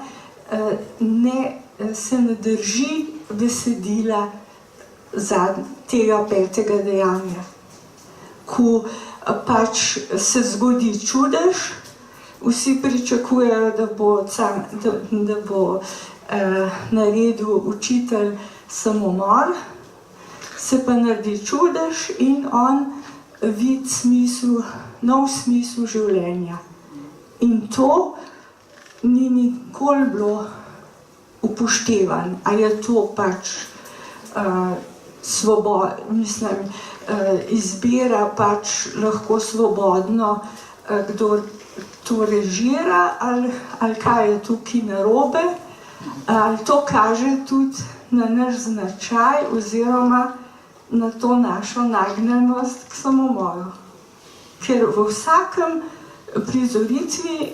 se ne drži besedila tega petega dejanja. Ko pač se zgodi čudež, vsi pričakujejo, da bo naredil učitelj samomor, se pa naredi čudež in on vidi nov smisel življenja. In to ni nikoli bilo upoštevan. A je to pač izbira pač lahko svobodno, kdor to režira, ali kaj je tukaj narobe, ali to kaže tudi na naš značaj oziroma na to našo nagnjenost k samomoru. Ker v vsakem prizoritvi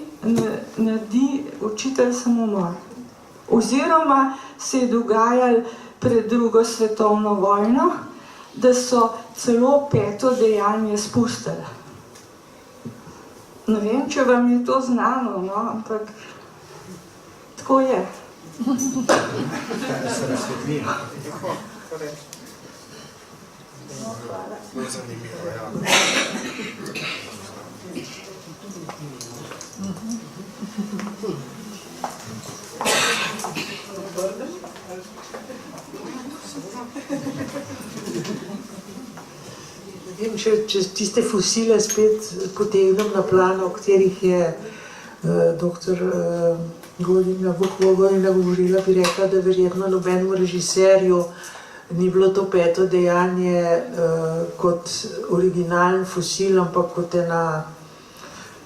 naredi učitelj samomor. Oziroma se je dogajalo pred drugo svetovno vojno, da so celo peto dejanje spustili. Ne vem, če vam je to znano, ampak tako je. Se razsvetli. Zelo zanimivo, Če tiste fosile spet potegnem na plano, o katerih je dr. Godina Vuk-Vogojna govorila, bi rekla, da verjetno nobenemu režiserju ni bilo to peto dejanje kot originalen fosil, ampak kot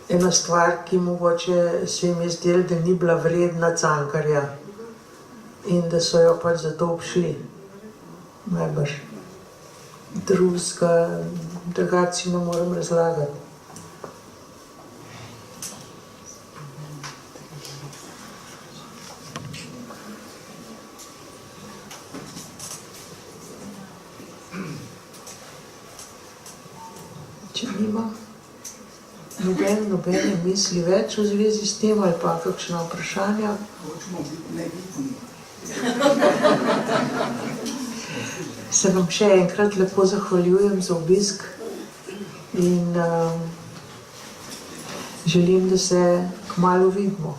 ena stvar, ki mogoče se jim je zdelo, da ni bila vredna Cankarja in da so jo pač zato obšli. Najbrž. Drugače si ne morem razlagati. Če nima nobene misli več v zvezi s tem ali pa kakšna vprašanja. Hočemo biti nevidni. Se vam še enkrat lepo zahvaljujem za obisk in želim, da se kmalu vidimo.